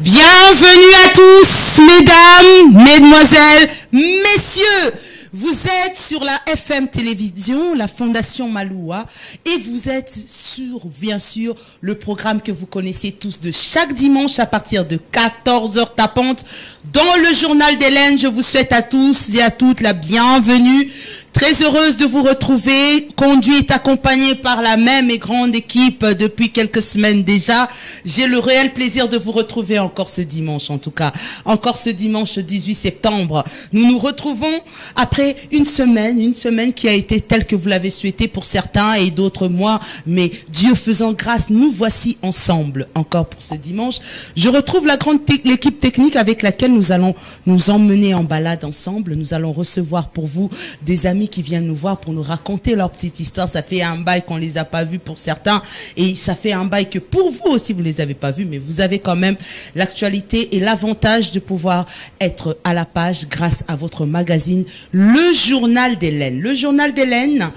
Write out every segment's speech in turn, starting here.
Bienvenue à tous, mesdames, mesdemoiselles, messieurs. Vous êtes sur la FM Télévision, la Fondation Maloua, et vous êtes sur, bien sûr, le programme que vous connaissez tous de chaque dimanche à partir de 14h tapantes dans le journal d'Hélène. Je vous souhaite à tous et à toutes la bienvenue. Très heureuse de vous retrouver, conduite, accompagnée par la même et grande équipe depuis quelques semaines déjà. J'ai le réel plaisir de vous retrouver encore ce dimanche, en tout cas. Encore ce dimanche 18 septembre. Nous nous retrouvons après une semaine qui a été telle que vous l'avez souhaité pour certains et d'autres mois. Mais Dieu faisant grâce, nous voici ensemble encore pour ce dimanche. Je retrouve l'équipe technique avec laquelle nous allons nous emmener en balade ensemble. Nous allons recevoir pour vous des amis qui viennent nous voir pour nous raconter leur petite histoire. Ça fait un bail qu'on les a pas vus pour certains et ça fait un bail que pour vous aussi vous les avez pas vus, mais vous avez quand même l'actualité et l'avantage de pouvoir être à la page grâce à votre magazine, le journal d'Hélène. Le journal d'Hélène,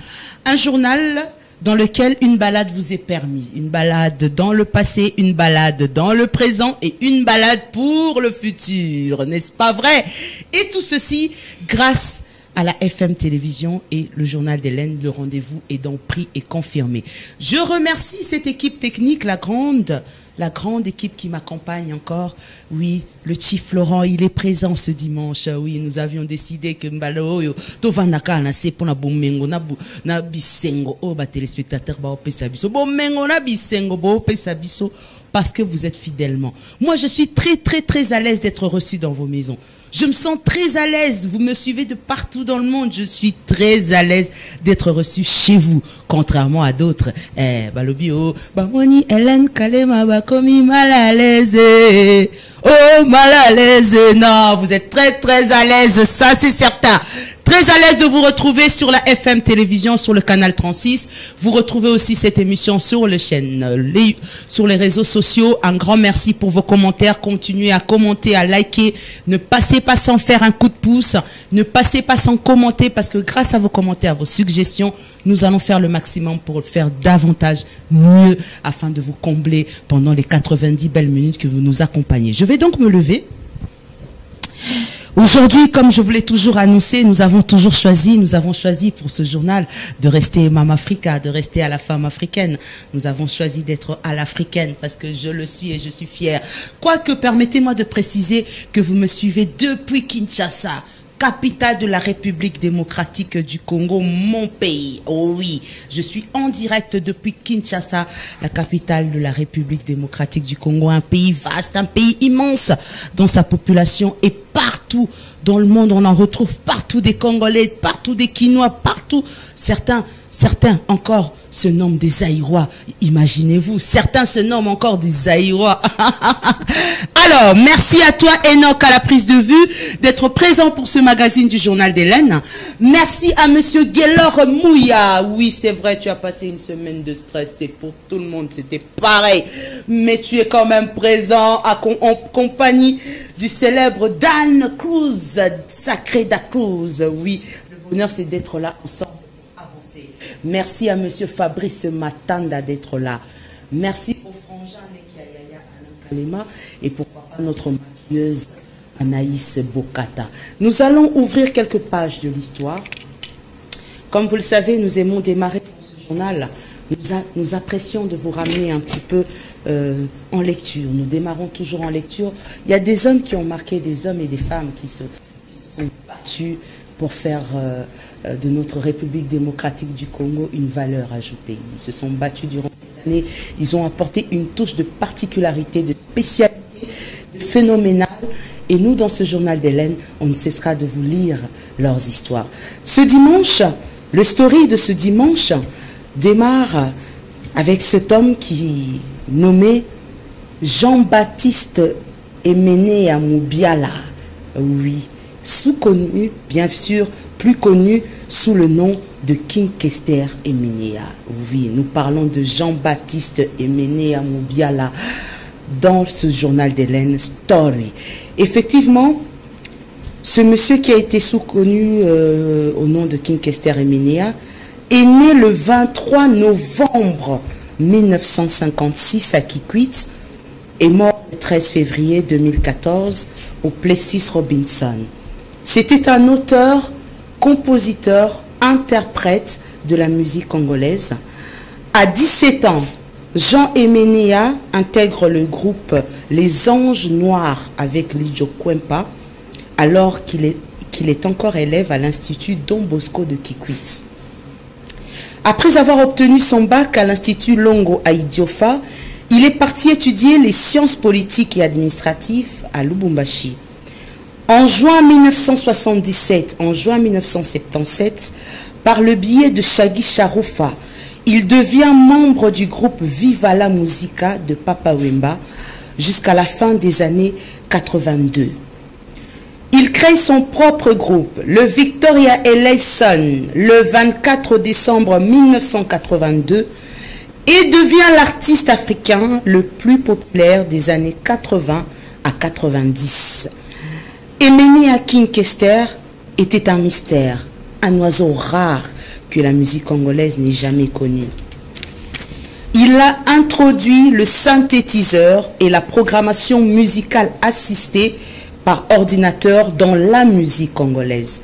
un journal dans lequel une balade vous est permise. Une balade dans le passé, une balade dans le présent et une balade pour le futur. N'est-ce pas vrai? Et tout ceci grâce à la FM Télévision et le journal d'Hélène. Le rendez-vous est donc pris et confirmé. Je remercie cette équipe technique, la grande équipe qui m'accompagne encore. Oui, le Chief Laurent, il est présent ce dimanche. Oui, nous avions décidé que Mbalo, Tovanaka, na se pona bomengo na bisengo, oh ba téléspectateurs ba opesa biso, bomengo na bisengo ba opesa biso, parce que vous êtes fidèlement. Moi, je suis très à l'aise d'être reçu dans vos maisons. Je me sens très à l'aise. Vous me suivez de partout dans le monde. Je suis très à l'aise d'être reçu chez vous, contrairement à d'autres. Balobio, Bamoni, Hélène Kalema, Bakomi, mal à l'aise. Oh, mal à l'aise. Non, vous êtes très à l'aise. Ça, c'est certain. Très à l'aise de vous retrouver sur la FM Télévision, sur le canal 36. Vous retrouvez aussi cette émission sur les chaînes, sur les réseaux sociaux. Un grand merci pour vos commentaires. Continuez à commenter, à liker. Ne passez pas sans faire un coup de pouce. Ne passez pas sans commenter parce que grâce à vos commentaires, vos suggestions, nous allons faire le maximum pour le faire davantage, mieux, afin de vous combler pendant les 90 belles minutes que vous nous accompagnez. Je vais donc me lever. Aujourd'hui, comme je vous l'ai toujours annoncé, nous avons choisi pour ce journal de rester Mame Africa, de rester à la femme africaine. Nous avons choisi d'être à l'africaine parce que je le suis et je suis fière. Quoique, permettez-moi de préciser que vous me suivez depuis Kinshasa, capitale de la République démocratique du Congo, mon pays. Oh oui, je suis en direct depuis Kinshasa, la capitale de la République démocratique du Congo, un pays vaste, un pays immense, dont sa population est partout dans le monde. On en retrouve partout des Congolais, partout des Kinois, partout. Certains encore se nomment des Zaïrois. Imaginez-vous, certains se nomment encore des Zaïrois. Alors, merci à toi, Enoch, à la prise de vue, d'être présent pour ce magazine du journal d'Hélène. Merci à monsieur Guélor Mouya. Oui, c'est vrai, tu as passé une semaine de stress. C'est pour tout le monde, c'était pareil. Mais tu es quand même présent en compagnie du célèbre Dan Cruz, Sacré da Cruz. Oui, le bonheur, c'est d'être là ensemble. Merci à monsieur Fabrice Matanda d'être là. Merci au frangin Nekiayaya Alain Kalema et pourquoi pas notre maquilleuse Anaïs Bokata. Nous allons ouvrir quelques pages de l'histoire. Comme vous le savez, nous aimons démarrer dans ce journal. Nous apprécions de vous ramener un petit peu en lecture. Nous démarrons toujours en lecture. Il y a des hommes qui ont marqué, des hommes et des femmes qui se sont battus pour faire de notre République démocratique du Congo une valeur ajoutée. Ils se sont battus durant des années, ils ont apporté une touche de particularité, de spécialité, de phénoménal. Et nous, dans ce journal d'Hélène, on ne cessera de vous lire leurs histoires. Ce dimanche, le story de ce dimanche démarre avec cet homme qui est nommé Jean-Baptiste Emene Amoubiala. Oui, sous-connu, bien sûr, plus connu sous le nom de King Kester Emenea. Oui, nous parlons de Jean-Baptiste Emene Amoubiala dans ce journal d'Hélène Story. Effectivement, ce monsieur qui a été sous-connu au nom de King Kester Emenea est né le 23 novembre 1956 à Kikwit et mort le 13 février 2014 au Plessis Robinson. C'était un auteur, compositeur, interprète de la musique congolaise. À 17 ans, Jean Emenea intègre le groupe Les Anges Noirs avec Lidjo Kwempa, alors qu'il est encore élève à l'Institut Don Bosco de Kikwit. Après avoir obtenu son bac à l'Institut Longo à Idiofa, il est parti étudier les sciences politiques et administratives à Lubumbashi. En juin 1977, en juin 1977, par le biais de Shaggy Charoufa, il devient membre du groupe Viva la Musica de Papa Wemba jusqu'à la fin des années 82. Il crée son propre groupe, le Victoria LA Sun, le 24 décembre 1982 et devient l'artiste africain le plus populaire des années 80 à 90. Emenea Kinkester était un mystère, un oiseau rare que la musique congolaise n'ait jamais connu. Il a introduit le synthétiseur et la programmation musicale assistée par ordinateur dans la musique congolaise.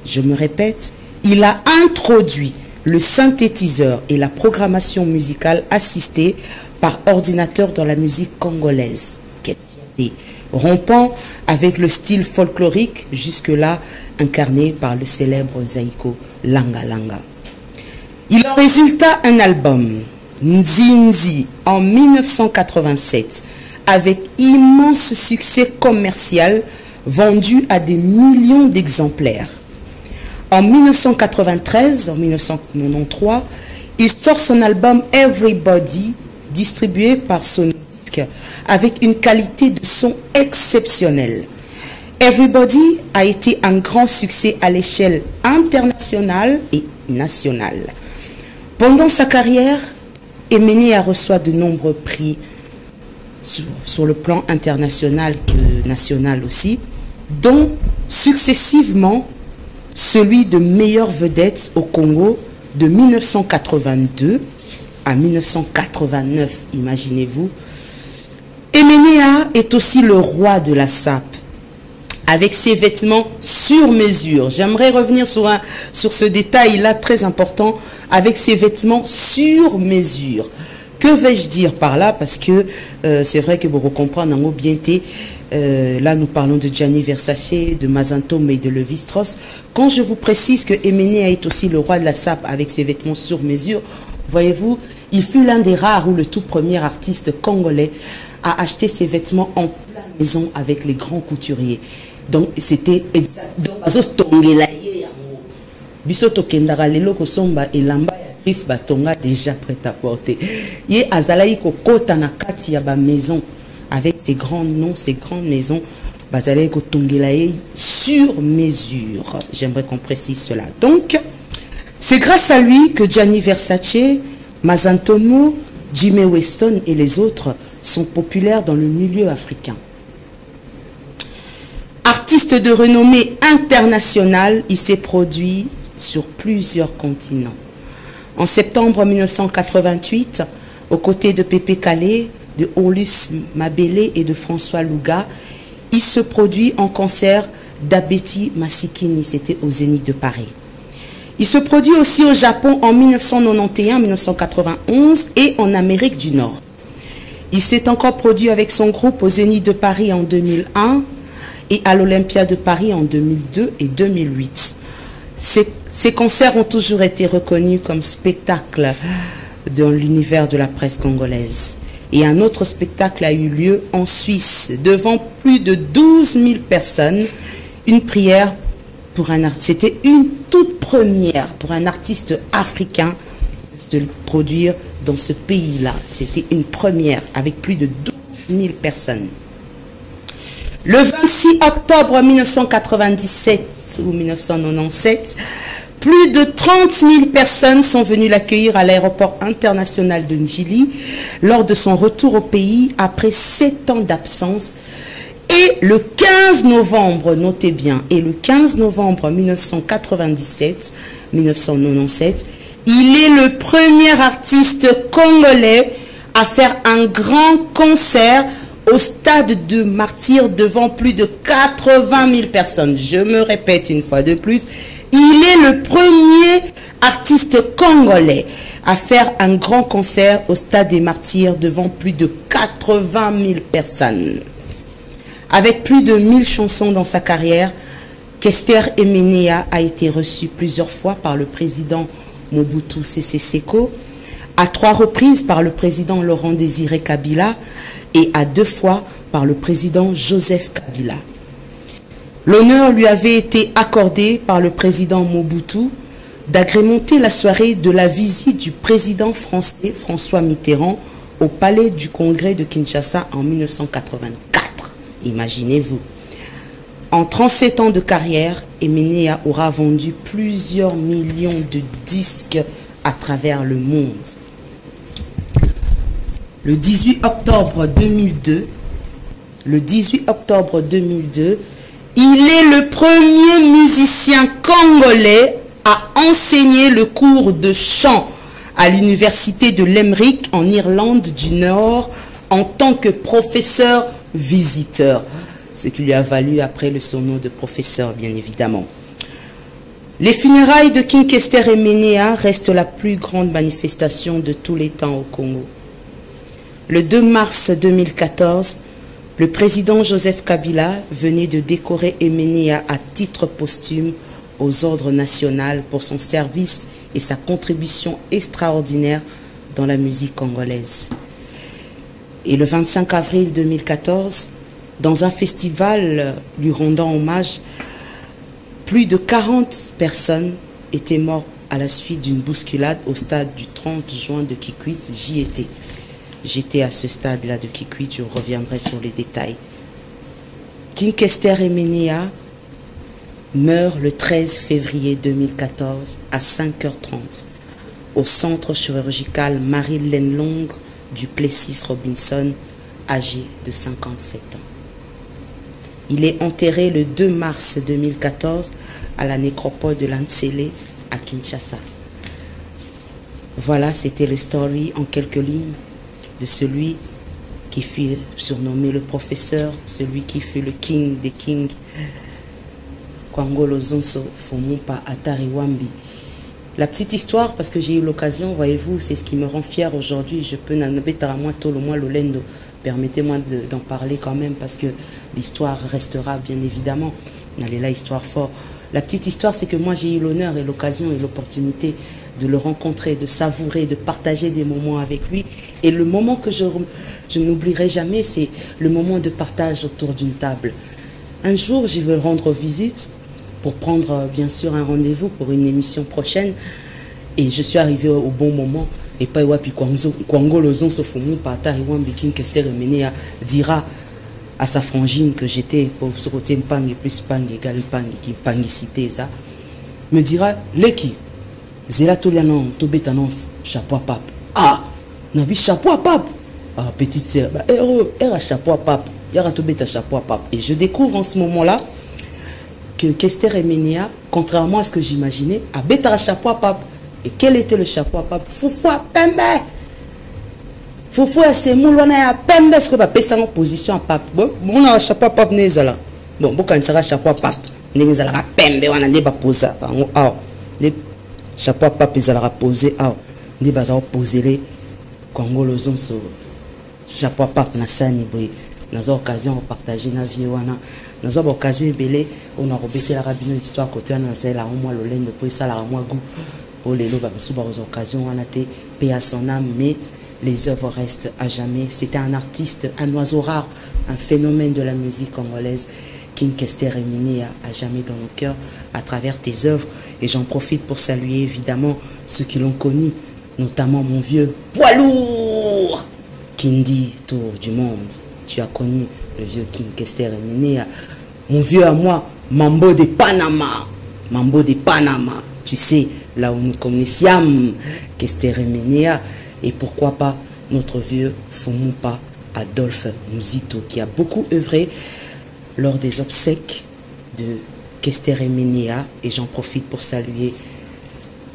Je me répète, il a introduit le synthétiseur et la programmation musicale assistée par ordinateur dans la musique congolaise. Quelle fierté! Rompant avec le style folklorique jusque-là incarné par le célèbre Zaïko Langa Langa. Il en résulta un album, Nzinzi, en 1987, avec immense succès commercial vendu à des millions d'exemplaires. En 1993, en 1993, il sort son album Everybody, distribué par Sony Disc, avec une qualité de son exceptionnelle. Everybody a été un grand succès à l'échelle internationale et nationale. Pendant sa carrière, Emenea reçoit de nombreux prix sur le plan international que national aussi, dont successivement celui de meilleure vedette au Congo de 1982 à 1989, imaginez-vous. Emenea est aussi le roi de la SAP, avec ses vêtements sur mesure. J'aimerais revenir sur ce détail-là très important, avec ses vêtements sur mesure. Que vais-je dire par là? Parce que c'est vrai que vous comprenez bien, là nous parlons de Gianni Versace, de Mazantom et de Levi-Strauss. Quand je vous précise que Emenea est aussi le roi de la SAP avec ses vêtements sur mesure, voyez-vous, il fut l'un des rares ou le tout premier artiste congolais à acheter ses vêtements en pleine maison avec les grands couturiers. Donc c'était exactement déjà prêt à porter. Il azalaï kokota na kati ya ba maison avec ses grands noms, ses grandes maisons, bazalaï ko tongelaye sur mesure. J'aimerais qu'on précise cela. Donc c'est grâce à lui que Gianni Versace, Mazantomo, Jimmy Weston et les autres sont populaires dans le milieu africain. Artiste de renommée internationale, il s'est produit sur plusieurs continents. En septembre 1988, aux côtés de Pépé Calais, de Aulus Mabele et de François Louga, il se produit en concert d'Abeti Masikini, c'était au Zénith de Paris. Il se produit aussi au Japon en 1991, 1991 et en Amérique du Nord. Il s'est encore produit avec son groupe au Zénith de Paris en 2001 et à l'Olympia de Paris en 2002 et 2008. Ces concerts ont toujours été reconnus comme spectacles dans l'univers de la presse congolaise. Et un autre spectacle a eu lieu en Suisse, devant plus de 12 000 personnes. Une prière pour un artiste. C'était une toute première pour un artiste africain de se produire dans ce pays-là. C'était une première avec plus de 12 000 personnes. Le 26 octobre 1997 ou 1997, plus de 30 000 personnes sont venues l'accueillir à l'aéroport international de Njili lors de son retour au pays après 7 ans d'absence. Et le 15 novembre, notez bien, et le 15 novembre 1997, il est le premier artiste congolais à faire un grand concert au stade de Martyrs devant plus de 80 000 personnes. Je me répète une fois de plus, il est le premier artiste congolais à faire un grand concert au stade des Martyrs devant plus de 80 000 personnes. Avec plus de 1000 chansons dans sa carrière, Kester Emenea a été reçu plusieurs fois par le président Mobutu Sese Seko, à 3 reprises par le président Laurent Désiré Kabila et à 2 fois par le président Joseph Kabila. L'honneur lui avait été accordé par le président Mobutu d'agrémenter la soirée de la visite du président français François Mitterrand au palais du Congrès de Kinshasa en 1984. Imaginez-vous. En 37 ans de carrière, Emenea aura vendu plusieurs millions de disques à travers le monde. Le 18 octobre 2002, il est le premier musicien congolais à enseigner le cours de chant à l'université de Limerick en Irlande du Nord en tant que professeur visiteur, ce qui lui a valu après le surnom de professeur, bien évidemment. Les funérailles de King Kester Emenea restent la plus grande manifestation de tous les temps au Congo. Le 2 mars 2014, le président Joseph Kabila venait de décorer Emenea à titre posthume aux ordres nationaux pour son service et sa contribution extraordinaire dans la musique congolaise. Et le 25 avril 2014, dans un festival lui rendant hommage, plus de 40 personnes étaient mortes à la suite d'une bousculade au stade du 30 juin de Kikwit. J'y étais. J'étais à ce stade-là de Kikwit, je reviendrai sur les détails. King Kester Emenea meurt le 13 février 2014 à 5h30 au centre chirurgical Marie-Laine Long du Plessis Robinson, âgé de 57 ans. Il est enterré le 2 mars 2014 à la nécropole de Lansele à Kinshasa. Voilà, c'était le story en quelques lignes de celui qui fut surnommé le professeur, celui qui fut le king des kings, Kwangolo Zonso Fumumpa Atari Wambi. La petite histoire, parce que j'ai eu l'occasion, voyez-vous, c'est ce qui me rend fier aujourd'hui. Je peux n'abétara moi tout le moins l'olendo. Permettez-moi d'en parler quand même, parce que l'histoire restera bien évidemment. Elle est là, histoire fort. La petite histoire, c'est que moi j'ai eu l'honneur et l'occasion et l'opportunité de le rencontrer, de savourer, de partager des moments avec lui. Et le moment que je n'oublierai jamais, c'est le moment de partage autour d'une table. Un jour, je vais rendre visite pour prendre bien sûr un rendez-vous pour une émission prochaine. Et je suis arrivé au bon moment. Et pas wapi Kwangolo Zonso Fumumpa Atari Wambi King Kester Emenea dira à sa frangine que j'étais pour ce côté Mpangi plus Pangi égal Pangi qui Pangi cité ça, me dira Leki Zela Tolianon Tobetanon chapeau à pape. Ah, nabi chapeau à pape. Ah, petite sœur, bah era chapeau à pape. Yara Tobeta chapeau à pape. Et je découvre en ce moment-là que Kester Emenea, contrairement à ce que j'imaginais, a bêta chapeau à pape. Et quel était le chapeau à pape? Foufoua Pembe. Foufoua c'est mouloana à Pembe. Est-ce que va passer en position à pape? Bon, on a un chapeau à pape nezala. Bon, beaucoup de chapeau à pape. Nezala à Pembe, on a des poser. Les chapeaux à pape, ils allaient poser. Des bazar poser les Kwangolo Zonso. Chapeau à pape, Nassani Boy. Nous avons l'occasion de partager la vie. Nous avons l'occasion de on a rebêté la rabine histoire côté on a celle à moi le lait depuis ça la moi goût pour les lots aux occasions on a été paix à son âme, mais les œuvres restent à jamais. C'était un artiste, un oiseau rare, un phénomène de la musique congolaise. King Kester Emenea à jamais dans nos cœurs à travers tes œuvres. Et j'en profite pour saluer évidemment ceux qui l'ont connu, notamment mon vieux poids lourd Kindi Tour du Monde. Tu as connu le vieux King Kester Emenea. Mon vieux à moi, Mambo de Panama. Mambo de Panama. Tu sais, là où nous connaissions Kester Emenea. Et pourquoi pas notre vieux Fumumpa Adolphe Muzito, qui a beaucoup œuvré lors des obsèques de Kester Emenea. Et j'en profite pour saluer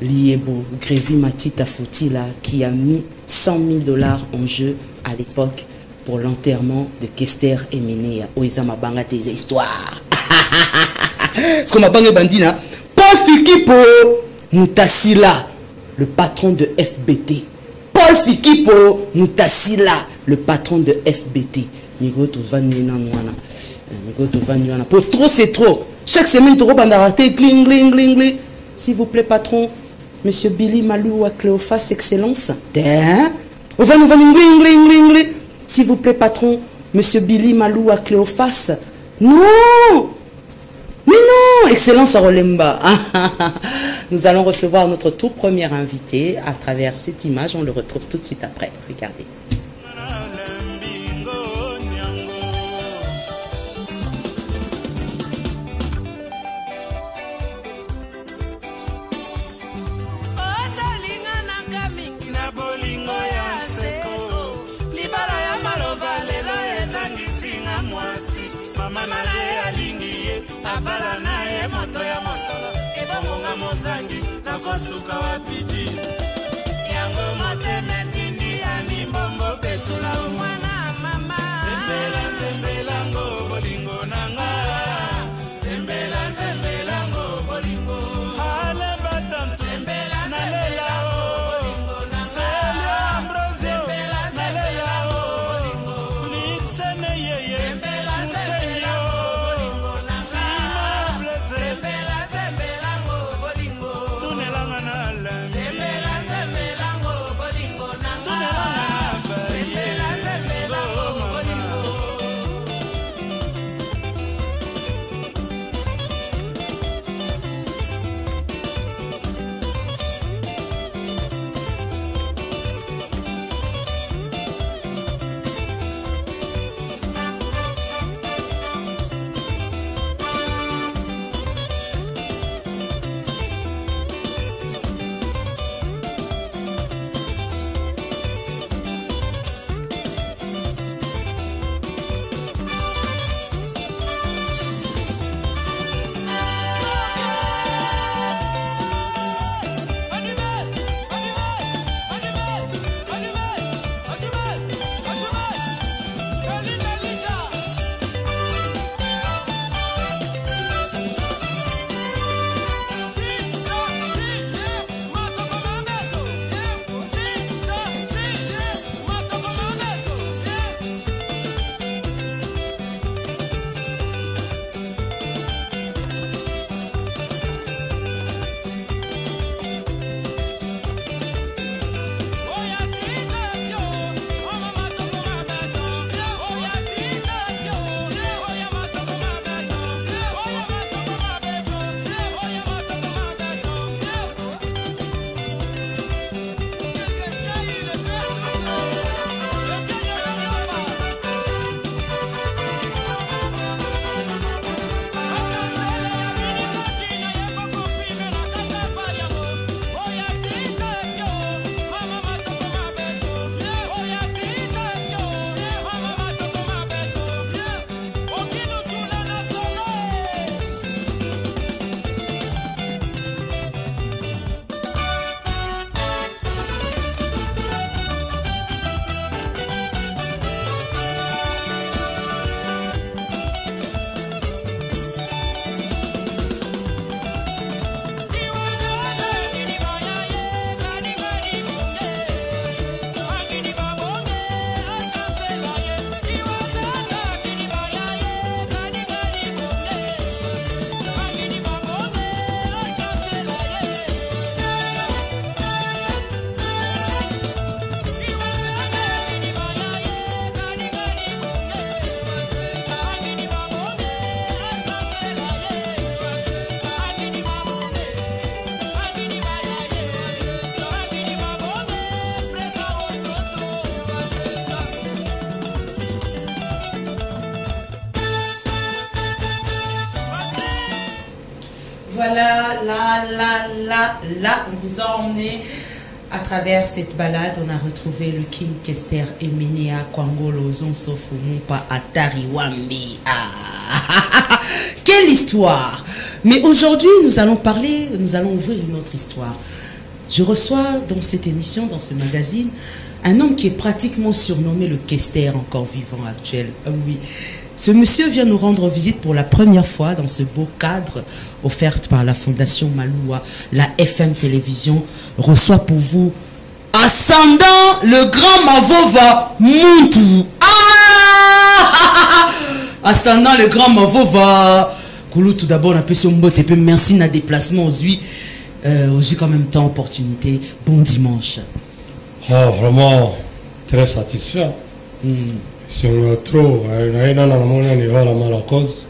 Liebo Grévi Matita Foutila, qui a mis $100 000 en jeu à l'époque pour l'enterrement de Kester Emenea. Oisa mabanga tes histoires. Ce qu'on m'a bangé bandina. Paul Fikipo Moutasila, le patron de FBT. Paul Fikipo Moutasila, le patron de FBT. Pour trop c'est trop. Chaque semaine tu rebandaraté cling cling cling cling. S'il vous plaît patron, Monsieur Billy Malou à Cléophas Excellence. S'il vous plaît patron, Monsieur Billy Malou à Cléophas. Non. Mais non, Excellence à Rolemba. Nous allons recevoir notre tout premier invité à travers cette image. On le retrouve tout de suite après. Regardez. Suka wapiji yango mateme tindi ani mbombo betula mwana mama zembela ngo bolingo nanga zembela ngo bolingo hale batantu zembela ngo bolingo nanga Ambrosio zembela ngo bolingo litsene yeye zembela ngo bolingo nanga zembela ngo bolingo Voilà, là, on vous a emmené à travers cette balade. On a retrouvé le King Kester Emenea Kwangolo Zonsofu Mumpa Atariwambi. Quelle histoire! Mais aujourd'hui, nous allons ouvrir une autre histoire. Je reçois dans cette émission, dans ce magazine, Un homme qui est pratiquement surnommé le Kester, encore vivant actuel. Ah oui. Ce monsieur vient nous rendre visite pour la première fois dans ce beau cadre offert par la Fondation Maloua. La FM Télévision reçoit pour vous Ascendant le grand Mavova Muntu. Ah! Ascendant le grand Mavova. Koulou, tout d'abord, on a pu se mbote, merci na déplacement aujourd'hui quand même temps, opportunité. Bon dimanche. Ah, vraiment très satisfait. Si on a trop, on a la mala cause.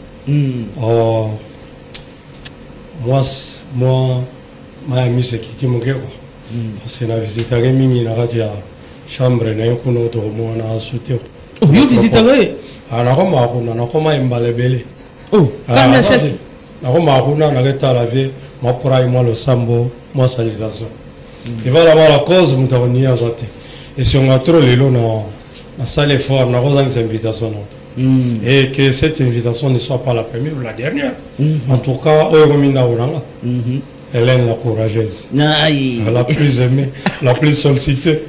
Moi, ma amie c'est qui t'aime quoi. Parce que la visite à Rémi, la radio chambre, n'a eu qu'un autre mot à sauter. Oh, vous visiterez? Ah, la Roma, on a comment imbalébélé. Oh, quand est-ce que la Roma, on a arrêté à la vie, moi pour aller moi le sambo, moi salutation. Et voilà la cause, nous avons nié à zate. Et si on a trop les lots, on a salle fort, on a rejoint cette invitation. Et que cette invitation ne soit pas la première ou la dernière. En tout cas, Euromina Ouranga, Hélène la courageuse, la plus aimée, la plus sollicitée.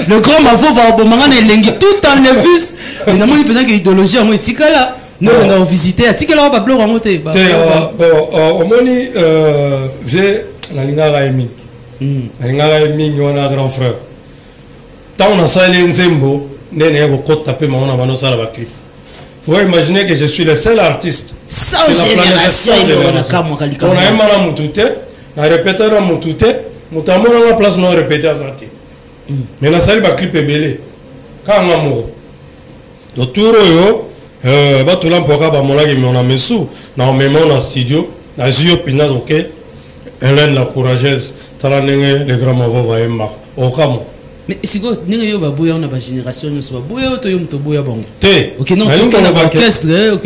Le grand Mavo va au moment où tout en levis. Mais non, il peut y avoir une idéologie à moi, là. Nous, on a visité, à Tikala, on va pleurer à monter. Au moni, j'ai la Lingara Eming. La Lingara Eming, on a un grand frère. Tant on a salé un zembo, n'est pas côte tapé, mais on a manos à la clip. Vous pouvez imaginer que je suis le seul artiste. Sans génération, on a un mal à Moutouté, on a répété à Moutouté, Moutamon a la place, on a répété à Zati. Mais la salle va clip est belé. Quand on a mort. Autour de tout l'emploi, on a mis sous, on a mis en studio, on a eu Pinat, ok, Hélène la courageuse, le grand Mavo va y marquer. Au Camo. Mais si vous avez une génération, vous avez une génération. Ok,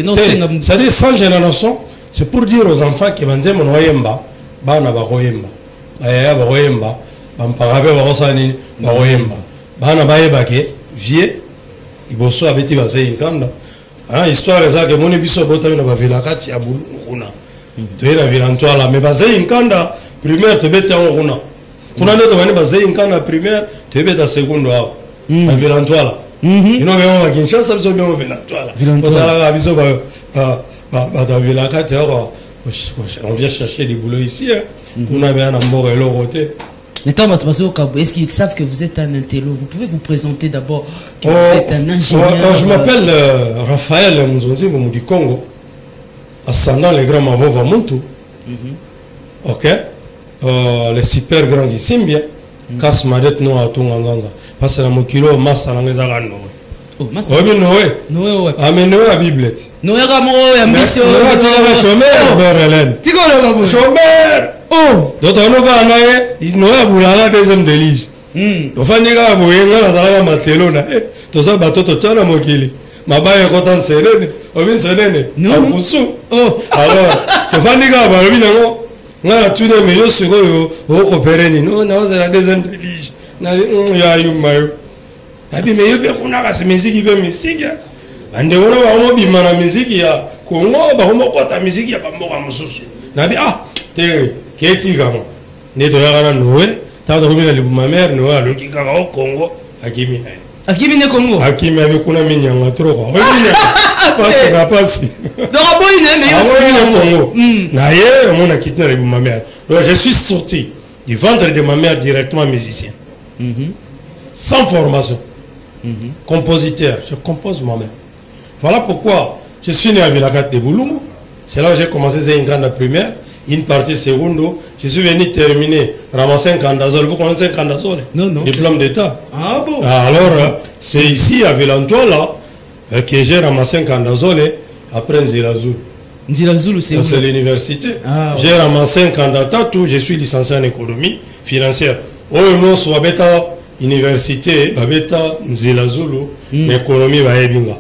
non, c'est-à-dire sans génération, c'est pour dire aux enfants qui vont dire mon oyemba, bana baroyemba, aya baroyemba, bamparabe barosani baroyemba, bana bayebake, vieux, iboso abeti basé inkanda. Ah, histoire ça que mon biso botami na bavila kati ya buluna. Tu es la vilantoile là, mais basé inkanda primaire te beti en runa. Kuna ndio bani basé inkanda primaire te beti seconde wa. Na vilantoile là. Ino vemo Kinshasa biso vemo vilantoile. Otala biso ba vila kati on vient chercher des boulots ici. On a bien un mort et l'autre côté. Mais tant est-ce qu'ils savent que vous êtes un intello? Vous pouvez vous présenter d'abord que vous êtes un ingénieur. Je m'appelle Raphaël Mzonzi du Congo, ascendant les grands Mavova Muntu. Ok. Les super grands qui s'aiment bien. Casse ma dette non à tout Nganza. Parce que mon kilo masse à l'anglaise à Noé. Oh, masse. Oui, Noé. Noé, ah, mais Noé à Biblette. Noé à Moro et ambition. Noé à chômeur, Hélène. Tu connais chômeur. Oh, donc on va aller, il nous a voulu la deuxième délige. Donc on va aller à la Barcelone. Tout ça, bateau tout ça, na mokili. Ma baie est contente, c'est le, on vient se donner. Non. Oh, alors, tu vas aller à la Barcelone. On a tout de meilleur sur eux, au coopérer. Non, non, c'est la deuxième délige. Il y a eu maillot. Et puis, mais il y a une musique qui fait musique. On a une musique qui a Congo, on a une musique qui a pas mort à Moussou. Ah, t'es. Qu'est-ce que tu as Noé, tu as ma mère, Noé, le qui a au Congo, Akimi. Akimi ne Congo. Akimi avec une amie en trop. Parce que pas si. Donc, Congo. D'ailleurs, on a quitté ma mère. Donc, je suis sorti du ventre de ma mère directement musicien. Sans formation. Compositeur, je compose moi-même. Voilà pourquoi je suis né à Vilagat de Boulou. C'est là où j'ai commencé une grande primaire. Une partie seconde, je suis venu terminer, ramasser un candazole. Vous connaissez un candazole? Non, non. Diplôme d'État. Ah bon? Alors, c'est ici, à Villantois, là, que j'ai ramassé un candazole après Nzilazulu. Nzilazulu, c'est où? C'est l'université. Ah, j'ai ramassé un candidat, je suis licencié en économie financière. Oh non, soit bêta, université, bêta, Nzilazulu, l'économie va ebinga.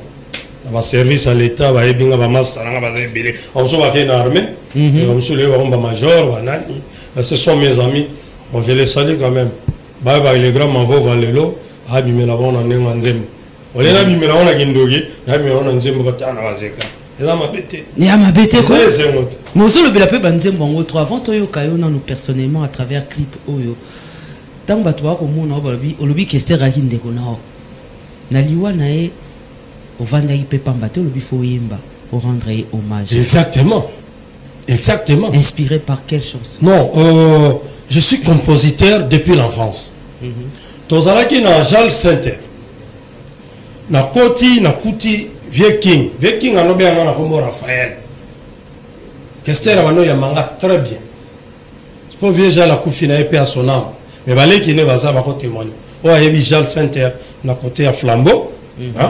Ma service à l'État, va ebinga, va master, va ebile. On se voit qu'il y a une armée. On se lève, on va major, ce sont mes amis. Bon, je les salue quand même. Bye bye, les grands Mavo Valelo, Abimé la bonne année en Zem. On est là, Bimé la bonne à Gindogi, Abimé la bonne en Zem, Batana Vazeka. Et là, ma bête. Et à ma bête, quoi. Mais aussi, le Belapé Banzem, bon, autre avant, Toyo Kayona, nous personnellement, à travers clip Oyo. tant bato ba ko mona olobi kester akinde ko nao na liwa na e ovanda ipe pamba te olobi fo yemba pour rendre hommage. Exactement. Exactement. Inspiré par quelle chanson? Non, je suis compositeur depuis l'enfance. Tozalaki na Jal Center. Na koti na kuti Vieux King. Vieux King anobe anga na kombo Raphaël. Kester abano ya manga très bien. C'est pas vieux Jal akufi na épée à son âme. Mais balé qui ne va ça va témoigner. Oh yebi Jal Center na côté à Flambeau.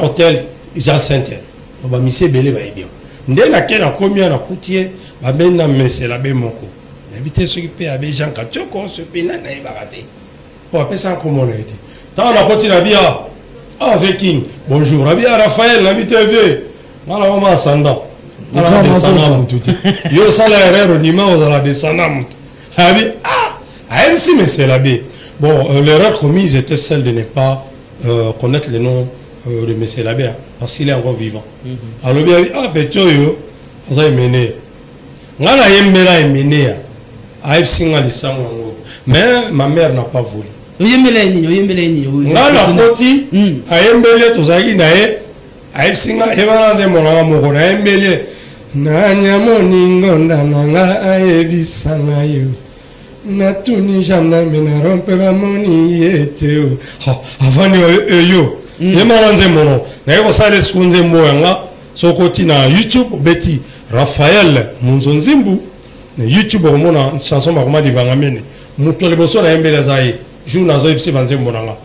Hôtel Jal Center. On va misser belé ba bien. Ndé na kena komia na kutie ba bena mesela be moko. N'habite ceux qui paient avec Jean Katioko ce pena na ibarate. Pour appeler ça comment on a été. Tant on a continué à dire avec King. Bonjour, Rabia Raphaël, l'habite vieux. Voilà on m'a ascendant. Voilà descendant tout. Yo ça la erreur au numéro de la descendant. Habi même si mais c'est la B. Bon, l'erreur commise était celle de ne pas connaître le nom de M. Labé, parce qu'il est encore vivant. Alors, il a dit, ah, Pétioyo, vous avez mené. On a mené à mais ma mère n'a pas voulu. On a poti, à Mbele, tous à Guinae, à Singa, Evan de Monamo, à Mbele, Nanya Moningonda, Nanga, Aebi Sangayo. Natuni jana mena rompe ba moni yeteo avant yo yemananze mono na yeko sale skunze mboanga sokoti na YouTube beti Raphaël Munzonzimbu na YouTube omona chanson ba koma divangamene muto le boso na embele zai jour zo ipsi banze mbonanga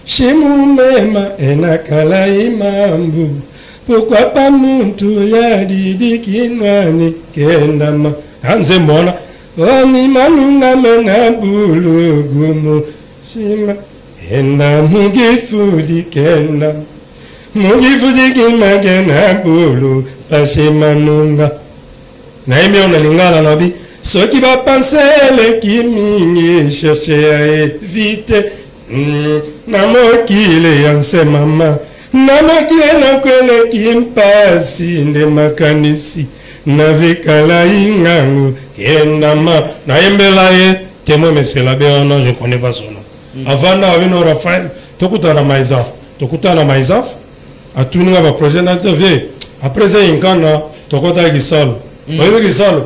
shemu mema enakala imambu pourquoi pas muntu ya didi kinwani kendama anze mbona Omi manunga mena bulugumu shima enda mugifudi kenda mugifudi kimagena bulu pashe manunga na imi ona lingala nabi soki ba pensele kimingi chercher à éviter na mokile yanse mama na mokile na kwele kimpasi nde makanisi Navikala ingangu kendama na embelaye témoin monsieur Labé non je connais pas son nom avant na avino Raphaël tokuta na Maizaf atuninga ba projet na TV après ça inkana tokota gisalo oyo gisalo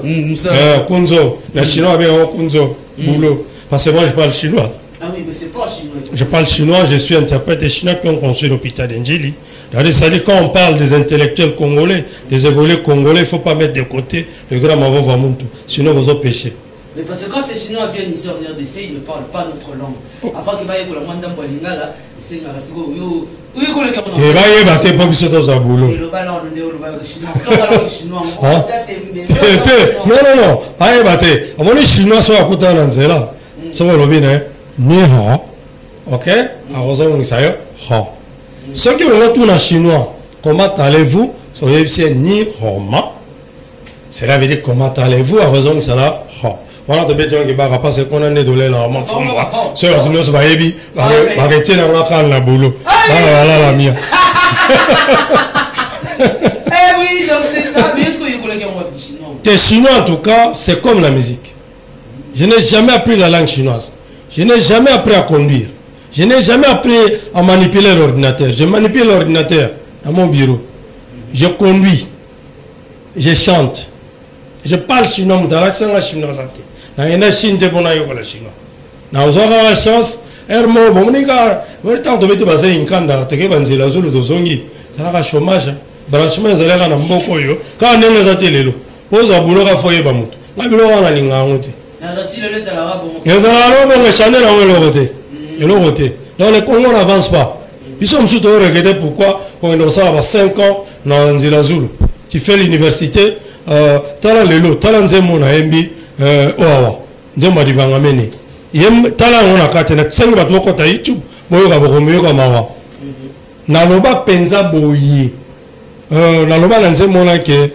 kunzo na chinois bien kunzo boulot parce que moi je parle chinois. Ah oui, mais c'est pas chinois. Je parle chinois, je suis interprète chinois qui ont construit l'hôpital d'Engeli. C'est-à-dire quand on parle des intellectuels congolais, des évolués congolais, il ne faut pas mettre de côté le grand Mavo Vamuntu, sinon vous avez péché. Mais parce que quand ces Chinois viennent ici en RDC, ils ne parlent pas notre langue. Avant qu'ils aillent pour la Mwanda Mbalingala, c'est un rasgo. Oui, qu'on les et là, il va te pas bisous dans un boulot. Le ballon, le chinois. Non. Aïe, bate. À mon chinois, soit à côté de Nzela. Ça va le bien, ni ha. Ok? À Rosa, ça y est. Ha. Ceux qui ont tout en chinois, comment allez-vous? Soyez ni homa. Cela veut dire comment allez-vous? À raison que ça là. Ha. Voilà, de bêtes qui barrent pas, c'est qu'on a né de l'aile en enfant. C'est la tenue, va ébi, arrêter dans la canne la boulot. Voilà la mienne. Eh oui, donc c'est ça. Mais est-ce que vous connaissez moi chinois? Les chinois, en tout cas, c'est comme la musique. Je n'ai jamais appris la langue chinoise. Je n'ai jamais appris à conduire. Je n'ai jamais appris à manipuler l'ordinateur. Je manipule l'ordinateur dans mon bureau. Je conduis. Je chante. Je parle chinois. Je parle chinois. Je chinois. Je la chance. Hermo, bon, on tant de mettre basé in Kanda, te que la zone de Zongi. Ça chômage. Branchement, les élèves en Bokoyo. Quand on est dans télé, pose à boulot à foyer Bamut. La boulot à la ligne. Donc les Congos n'avancent pas. Ils sont surtout regrettés pourquoi on est à 5 ans dans Zilazulu. Tu fais l'université, Tala Lelo, Tala Nzemo na Mbi, Oawa, Nzemo Divangamene. Tala on a 4 ans, 5 ans à YouTube, Moyoka Bokomoyoka Mawa. Naloba Penza Boye. Naloba Nzemo na ke.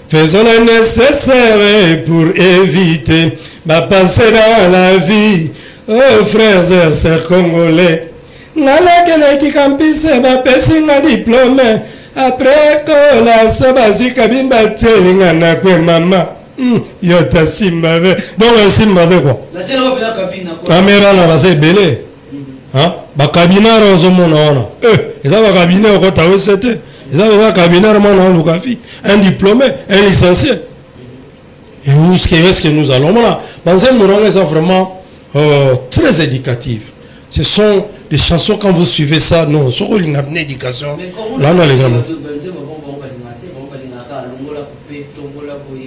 Faisons le nécessaire pour éviter ma pensée dans la vie. Oh frères et sœurs congolais, nalakele ki kampise ba pesi na diplôme après que la sabasi kabimba telinga na kwe mama Yo ta simba ve. Donc un simba de quoi? La tienne va bien cabine quoi. Caméra na va se belé. Hein? Ba cabina rozo mona ona. Eza ba cabina ko ta wesete. Eza cabina mona on lukafi. Un diplômé, un licencié. Et où est-ce que nous allons? Voilà. Manzem Mouranga est vraiment très éducatif. Ce sont des chansons quand vous suivez ça, non, sur une éducation. Là on a les grands.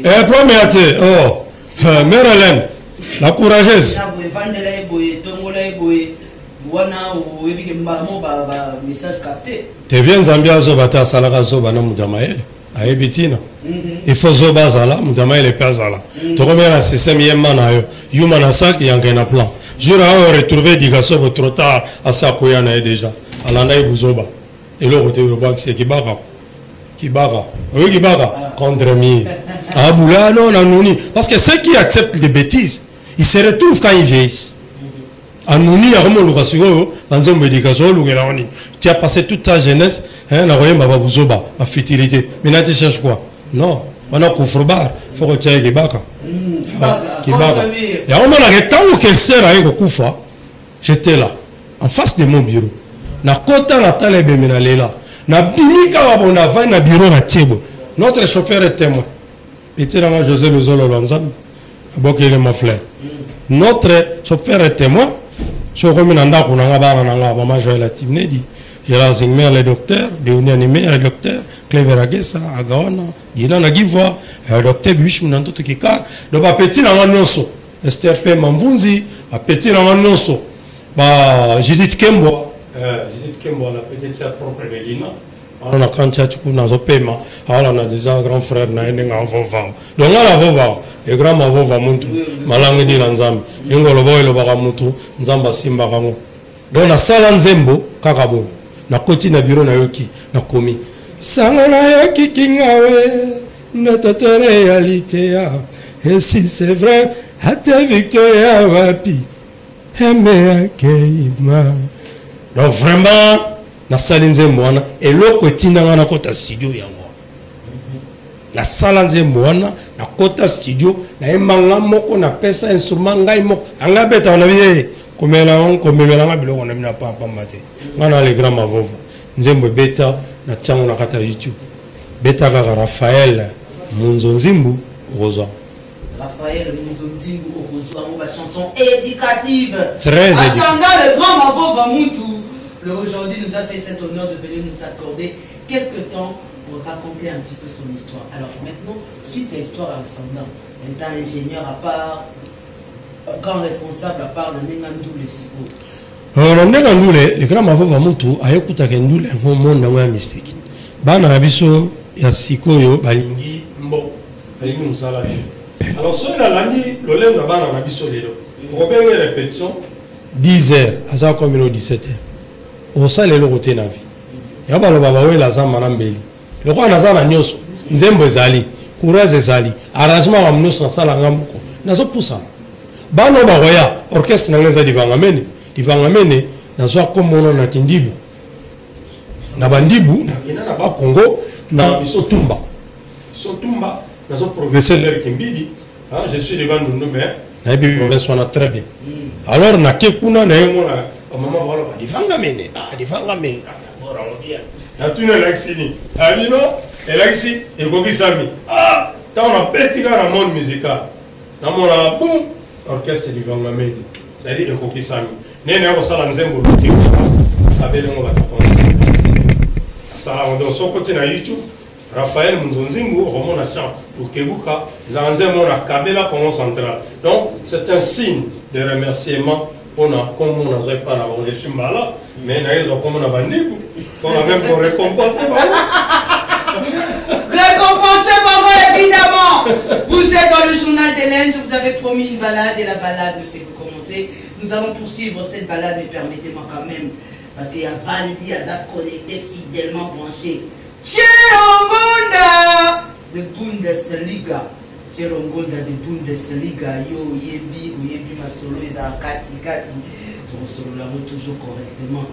Eh, première thé, oh, Mère Hélène, la courageuse. Tu viens Zambia Zobata Salaka Zobana Moudamael, à Ebitina. Il faut Zobazala, Moudamael et Pazala. Tu reviens à ce système Yemana, Yumanasak, il y a un plan. Je vais retrouver Digaso trop tard à Sakoyana déjà, à l'Anaï Bouzoba. Et l'autre, c'est Kibara. Kibara. Oui, Kibara. Contre mi. Ah, Boula, non, Anouni. Parce que ceux qui acceptent des bêtises, ils se retrouvent quand ils vieillissent. Anouni, tu as passé toute ta jeunesse, hein, la futilité. Maintenant, tu cherches quoi? Non. On a Koufrobar. Il faut que tu aies Kibaka. Kibaka. Et on a le temps où qu'elle sert à Koufa, j'étais là, en face de mon bureau. Na kota na tale bemina lela. Na bimika wabona va na bureau na Tchebo. Notre chauffeur est témoin. Était là José Lozolo Lanzam. Aboké il est mon frère. Notre chauffeur est témoin. Je remets dans la kunanga bana nanga maman Joël Timnedi. Je renseigné les docteurs, de animé les docteurs, Clever Agessa, Agawana, Gina Nagiva, le docteur Bichim dans tout qui car. Donc à petit dans l'annonce. Esther P Mamvunzi, à petit dans l'annonce. Bah Judith Kembo. Judith Kembo, la petite sœur propre de Lina. On a quand tu as un paiement, on a déjà un grand frère, on a un vova. Donc on a vova, les grands vova muntu, malangue di lanzam, ingolo boy le bagamutu, nzamba simba kamo. Donc na sala nzembo, kakabo, na koti na bureau na yoki, na komi. Sango na yoki kingawe, notre réalité, et si c'est vrai, à ta victoire wapi, aime akeima. Donc vraiment, na salinze mwana eloko etinanga na kota studio yango na salanze mwana na kota studio na emanga moko na pesa instrument ngai moko anga beta na biye komela nga biloko na mina papa mate ngana le grand mavova nzembo beta na chango na kata YouTube beta kaka Raphaël Munzonzimbu Rosa Raphaël Munzonzimbu Rosa ma chanson éducative très éducative le grand mavova Moutou. Aujourd'hui nous a fait cet honneur de venir nous accorder quelques temps pour raconter un petit peu son histoire. Alors maintenant, suite à l'histoire Alexandre, étant ingénieur à part, grand responsable à part, Nandengandou le Sipo. Nandengandou le grand mavova Moutou a écouté Kendou le monde dans mystique. Bana nabiso ya sikoyo balingi mbo balingi musala. Alors so na landi le lendo na bana nabiso lelo. Robert répétition 10h à ça comme 17h. Au salé le côté na vie. Ya ba lo baba we la zama na mbeli. Le kwa na zana nyoso. Nzembo ezali, courage ezali, arrangement wa mnoso sala ngamuko. Nazo pusa. Bano ba roya orchestre na ngeza divangamene nazo komono na kindibu. Na bandibu na kina na ba Congo na biso tumba. So tumba nazo progresser leur kimbidi. Hein, je suis devant nous mais na bi progression na très bien. Alors na kekuna na yemona maman voilà divangamene divangamene ora bien na tuna laxini abino elaxi e kokisami ta on a petit dans le monde musical na mona boum orchestre divangamene c'est-à-dire e kokisami nene ko sala nzembo luki abele ngo batakonza sala on so côté na YouTube Raphaël Munzonzimbu romona chant pour kebuka zanzemo na kabela Congo central. Donc c'est un signe de remerciement. On a comme on n'a pas la je suis malade mais nous comme on a vendu on a même pour récompenser récompenser par moi évidemment. Vous êtes dans le journal d'Hélène, je vous avais promis une balade et la balade me fait commencer. Nous allons poursuivre cette balade, mais permettez-moi quand même parce qu'il y a Vandi Azaf connecté fidèlement branché. Chirongunda de Bundesliga. Chirongunda de Bundesliga. Yo yebi ou yebi ma solo eza kati kati. Donc solo la toujours correctement.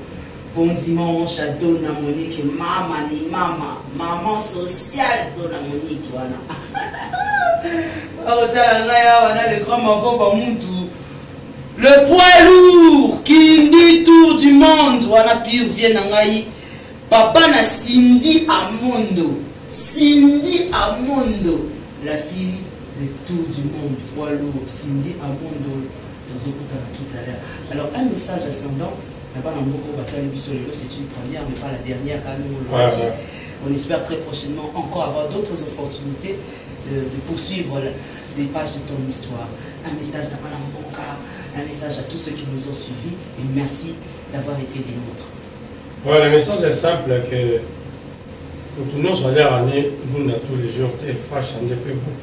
Bon dimanche à Dona Monique, maman ni maman, maman sociale Dona Monique wana. Le grand Mavo Bamuntu, le poids lourd qui dit tour du monde, wana pire vient nangai. Papa na Cindy Amondo, Cindy Amondo, la fille de tour du monde, poids lourd, Cindy Amondo, tout à l'heure. Alors un message ascendant, c'est une première, mais pas la dernière. On espère très prochainement encore avoir d'autres opportunités de poursuivre les pages de ton histoire. Un message d'Abana Mboka, un message à tous ceux qui nous ont suivis et merci d'avoir été des nôtres. Ouais, le message est simple que nous nous allons aller nous tous les jours et fâche un peu beaucoup.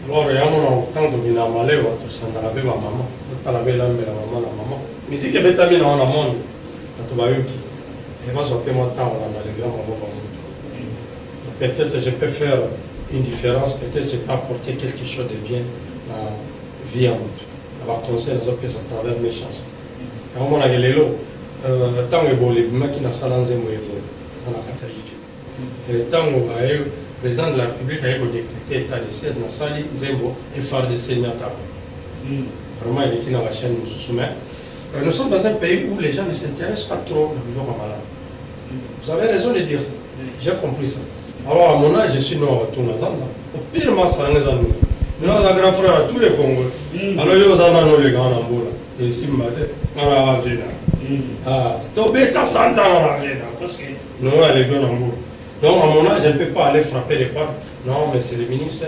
Alors il y a un temps de venir à Malé, tout ça on a lavé ma maman, on a lavé la maman. Mais si tu as mis dans le monde, tu vas y et moi j'ai mon temps on a les grands mamans. Peut-être je peux faire une différence, peut-être je peux apporter quelque chose de bien dans la vie en monde. On va conseiller les autres à travers mes chansons. Et on a les lots. Le temps est beau, les machines à salanzer moi on a catalogué. Et le temps où le président de la République a décrété état de siège dans Sali Zembo et phare de Seigneur. Vraiment il est qui dans la chaîne nous soumet. Nous sommes dans un pays où les gens ne s'intéressent pas trop à la malade. Vous avez raison de dire ça. J'ai compris ça. Alors à mon âge, je suis non retour dans ça. Au pire, moi, ça n'est pas nous. Nous avons un grand frère à tous les Congolais. Alors, ils ont les grands en et ici, on a vu là. Ah, Tobeta Santa, on a vu là. Parce que nous avons les grands en boule. Donc, à mon âge, je ne peux pas aller frapper les portes. Non, mais c'est le ministre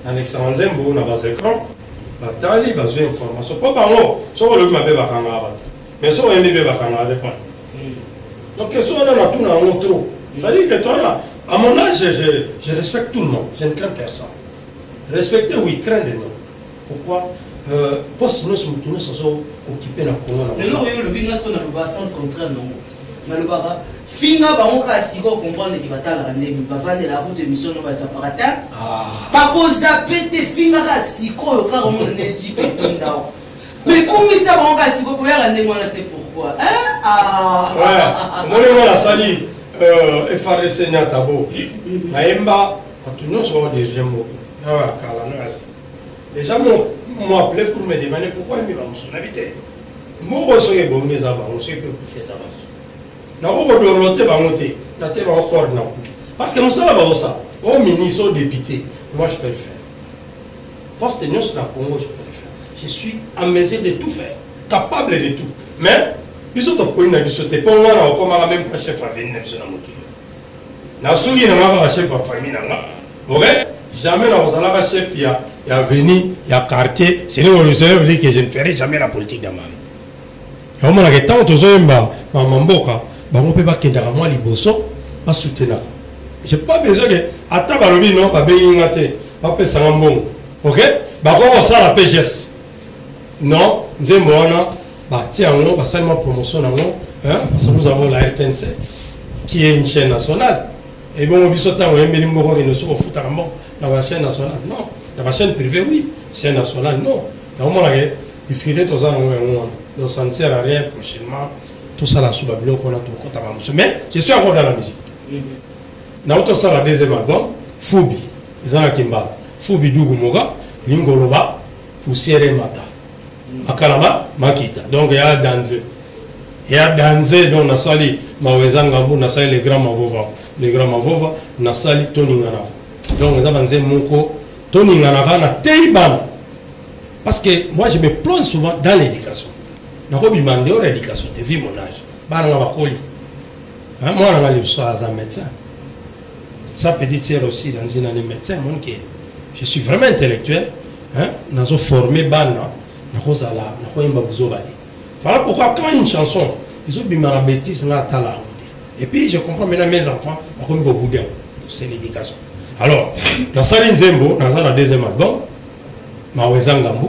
en excellence, on a des écrans. Bataille, il y a des informations. Pas par nous. Si on veut que je me mais si on veut que je me donc, si on a tout dans notre trou, ça dit que toi, là, à mon âge, je respecte tout le monde. Je ne crains personne. Respecter, oui, craindre, non. Pourquoi parce que nous sommes occupés dans le Congo. Mais nous, le bingas, on a le sens contraire, non. Mais le baba, finga, on a si go comprendre qu'il va t'aller à la route de mission, on va s'apparenter. Pas qu'on zappe tes finga, si go, au cas où on est dit, mais comment ça va, on va si go, pour y aller, on a été pourquoi. Hein? Ah! Ouais, moi, la sali, FRC Nyatabo, Naïmba, tout le monde soit des gemmes. Les gens m'ont appelé pour me demander pourquoi ils m'ont son habité. Moi, je suis bon, mais je suis peu plus fait ça. Je suis parce que nous sommes ça, au ministre, au député, moi je peux le faire. Parce que nous sommes au Congo, je peux le faire. Je suis en mesure de tout faire, capable de tout. Mais, ils sont au point de sauter. Pour moi, on n'a même pas chef à venir sur la moquille. Nous sommes un chef à famille. Ok? Jamais dans un chef, il y a venu, il y a quartier. Sinon, on dit que je ne ferai jamais la politique dans ma vie. Et on a tant de gens, on ne peut pas qu'il y ait un liboso, pas soutenir. Je n'ai pas besoin de. Attends, je non, pas bien, pas pas ça en bon. Ok? On ça la PGS. Non, nous avons tiens, on seulement promotion, parce que nous avons la RTNC, qui est une chaîne nationale. Et bon, on dit que nous avons une foot dans la chaîne nationale. Non, dans la chaîne privée, oui. Chaîne nationale, non. Il faudrait tous ans, on s'en sert à rien prochainement. Tout ça, la sous-babylone qu'on a tout compte à ma. Mais je suis encore dans la musique. Dans tout ça, la deuxième album, Foubi. Ils ont la Kimbala. Foubi Dougumoga, Lingoloba, Poussière Mata. Makalama, Makita. Donc il y a dansé. Il y a dansé, donc on a sali Mawezangambu, on a sali les grands Mavova. Les grands Mavova, on a sali Tony Ngana. Donc on a dansé Moko, Tony Ngana, na Teiban. Parce que moi je me plonge souvent dans l'éducation. Je me demande de l'éducation, de vie mon âge. Moi je suis un médecin. Ça peut dire aussi dans une année médecin. Je suis vraiment intellectuel. Je suis formé. Voilà pourquoi quand une chanson, ils ont mis la bêtise. Et puis je comprends maintenant mes enfants. C'est l'éducation. Alors, dans Saline Zembo, dans la deuxième album, Mawezangambu.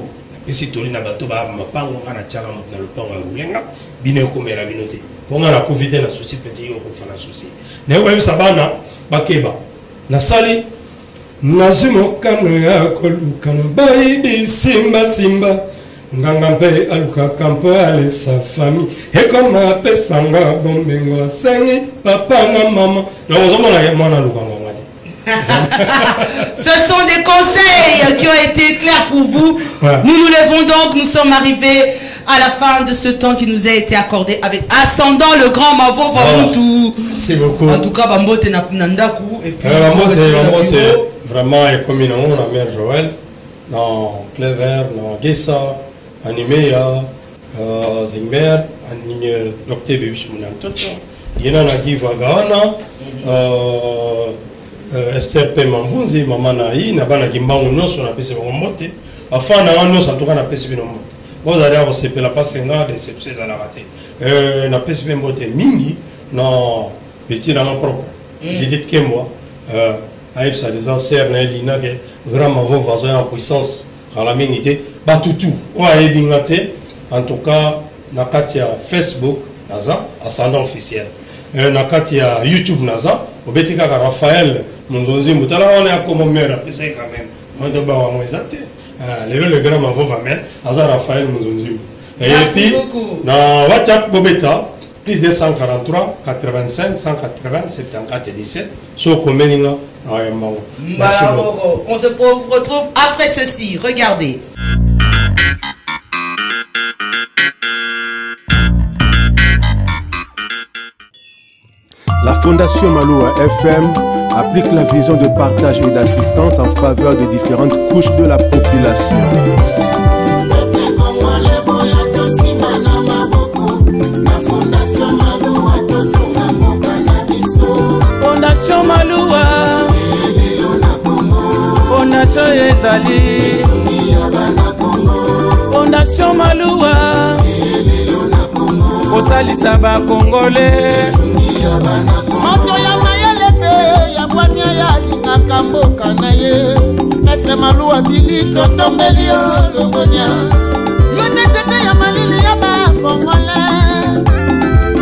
Et si tu as un bateau, tu as un pan, tu as un pan, tu as un binote. On a la Covid, la souci, petit, on fait la souci. Mais oui, ça va, Bakeba. La sali, Nazumo Kanoya, Kolukano, Baby, Simba, Simba, Ngangampe, Aluka, Campo, Ale, sa famille. Et comme on appelle Sanga, Bombengo, Sengi, Papa, Maman. Donc, on a la Yamana, Lukango. Ce sont des conseils qui ont été clairs pour vous. Ouais. Nous nous levons donc, nous sommes arrivés à la fin de ce temps qui nous a été accordé avec Ascendant le grand Mavo Vamutu. Merci beaucoup. En tout cas, Bambote Nandaku. Et puis, Bambote, vraiment, et comme la mère Joël, dans Clever, dans Gessa, Animea, Zimmer, Animé, Docteur Bébish Mounantoto, Yena Nagi Vagana, Esther P. Mamvunzi, Maman Naï, Nabana Gimbango Nos, on a pissé Bambote, afin d'Anos, en tout cas, on a pissé Bambote. Vous allez avoir ces la passe en déception à la rater. Na pisse Bambote Mingi, non, petit dans mon propre. J'ai dit que moi, Aïe, ça les anciens, Naïlina, grand Mavo Vazoya en puissance, à la minité, Batutu, Oaï Bingate, en tout cas, Nakatia Facebook, Naza, Ascendant officiel. Nakatia YouTube, Naza, au Betika Raphaël, Monzonzi, Moutala, on est à comme mère, après ça quand même. Moi, de Bawa Moïsate, le grand Mavo Vamer, Naza Raphaël Monzonzi. Et puis, dans WhatsApp, Bobeta, plus 243 85 180 74 17 sur Komeninga. On se retrouve après ceci. Regardez. La Fondation Maloua FM applique la vision de partage et d'assistance en faveur de différentes couches de la population. Fondation Maloua, Fondation Ezali, Fondation Maloua, Osalisa ba Congolais. Moto ya mayele pe ya bwania ya lingaka mboka na ye. Maître Maloua bili totombeli longonya. Yo nzete ya malili ya ba Congolais.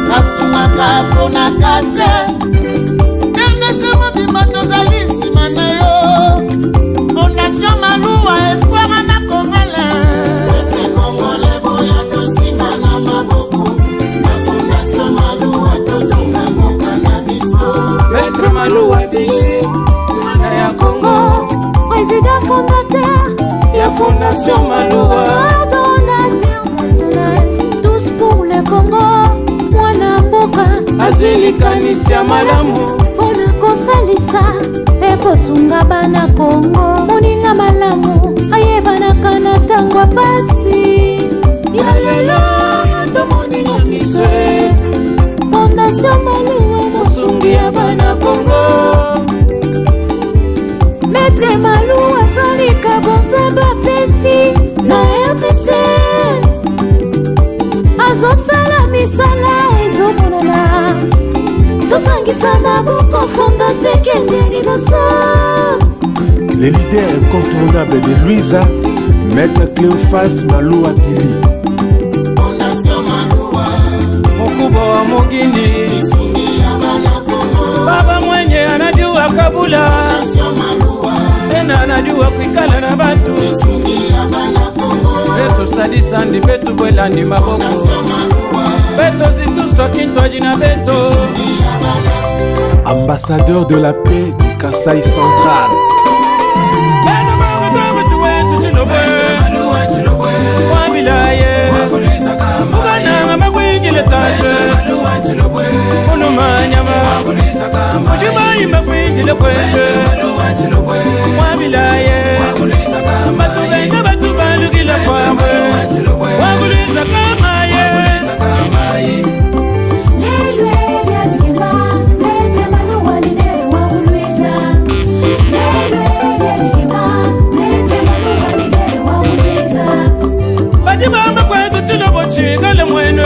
Kasumaka pona kate. Fondation Maloua, espoir à ma Congolais. Congolais, boya tosima na maboko. La Fondation Maloua, totonga moka na biso. Maître Maloua Bili, mwana ya Congo. Président fondateur, ya Fondation Maloua. Coordonnateur national, tous pour le Congo. Mwana mboka, azwili kanisia malamu. Kosalisa ekosunga bana Kongo moninga malamu ayebanaka na tango pasi ya lelo tomoninga miswe Fondation Maloua mosungi ya bana Kongo. Maître Maloua azalika bonzamba pesi na RDC azosala misala ezomonana Les leaders incontournables de Louisa, Maître Cléophas Maloua Bili. Fondation Maloua, Mkubwa wa Mugini, baba mwenye anajua kabula, tena anajua kuikala na batu. Beto sadisa ndi betu bwela ndi maboko. Beto zitu sokintwa jina beto. Ambassadeur de la paix du Kasaï central. Chigale mwene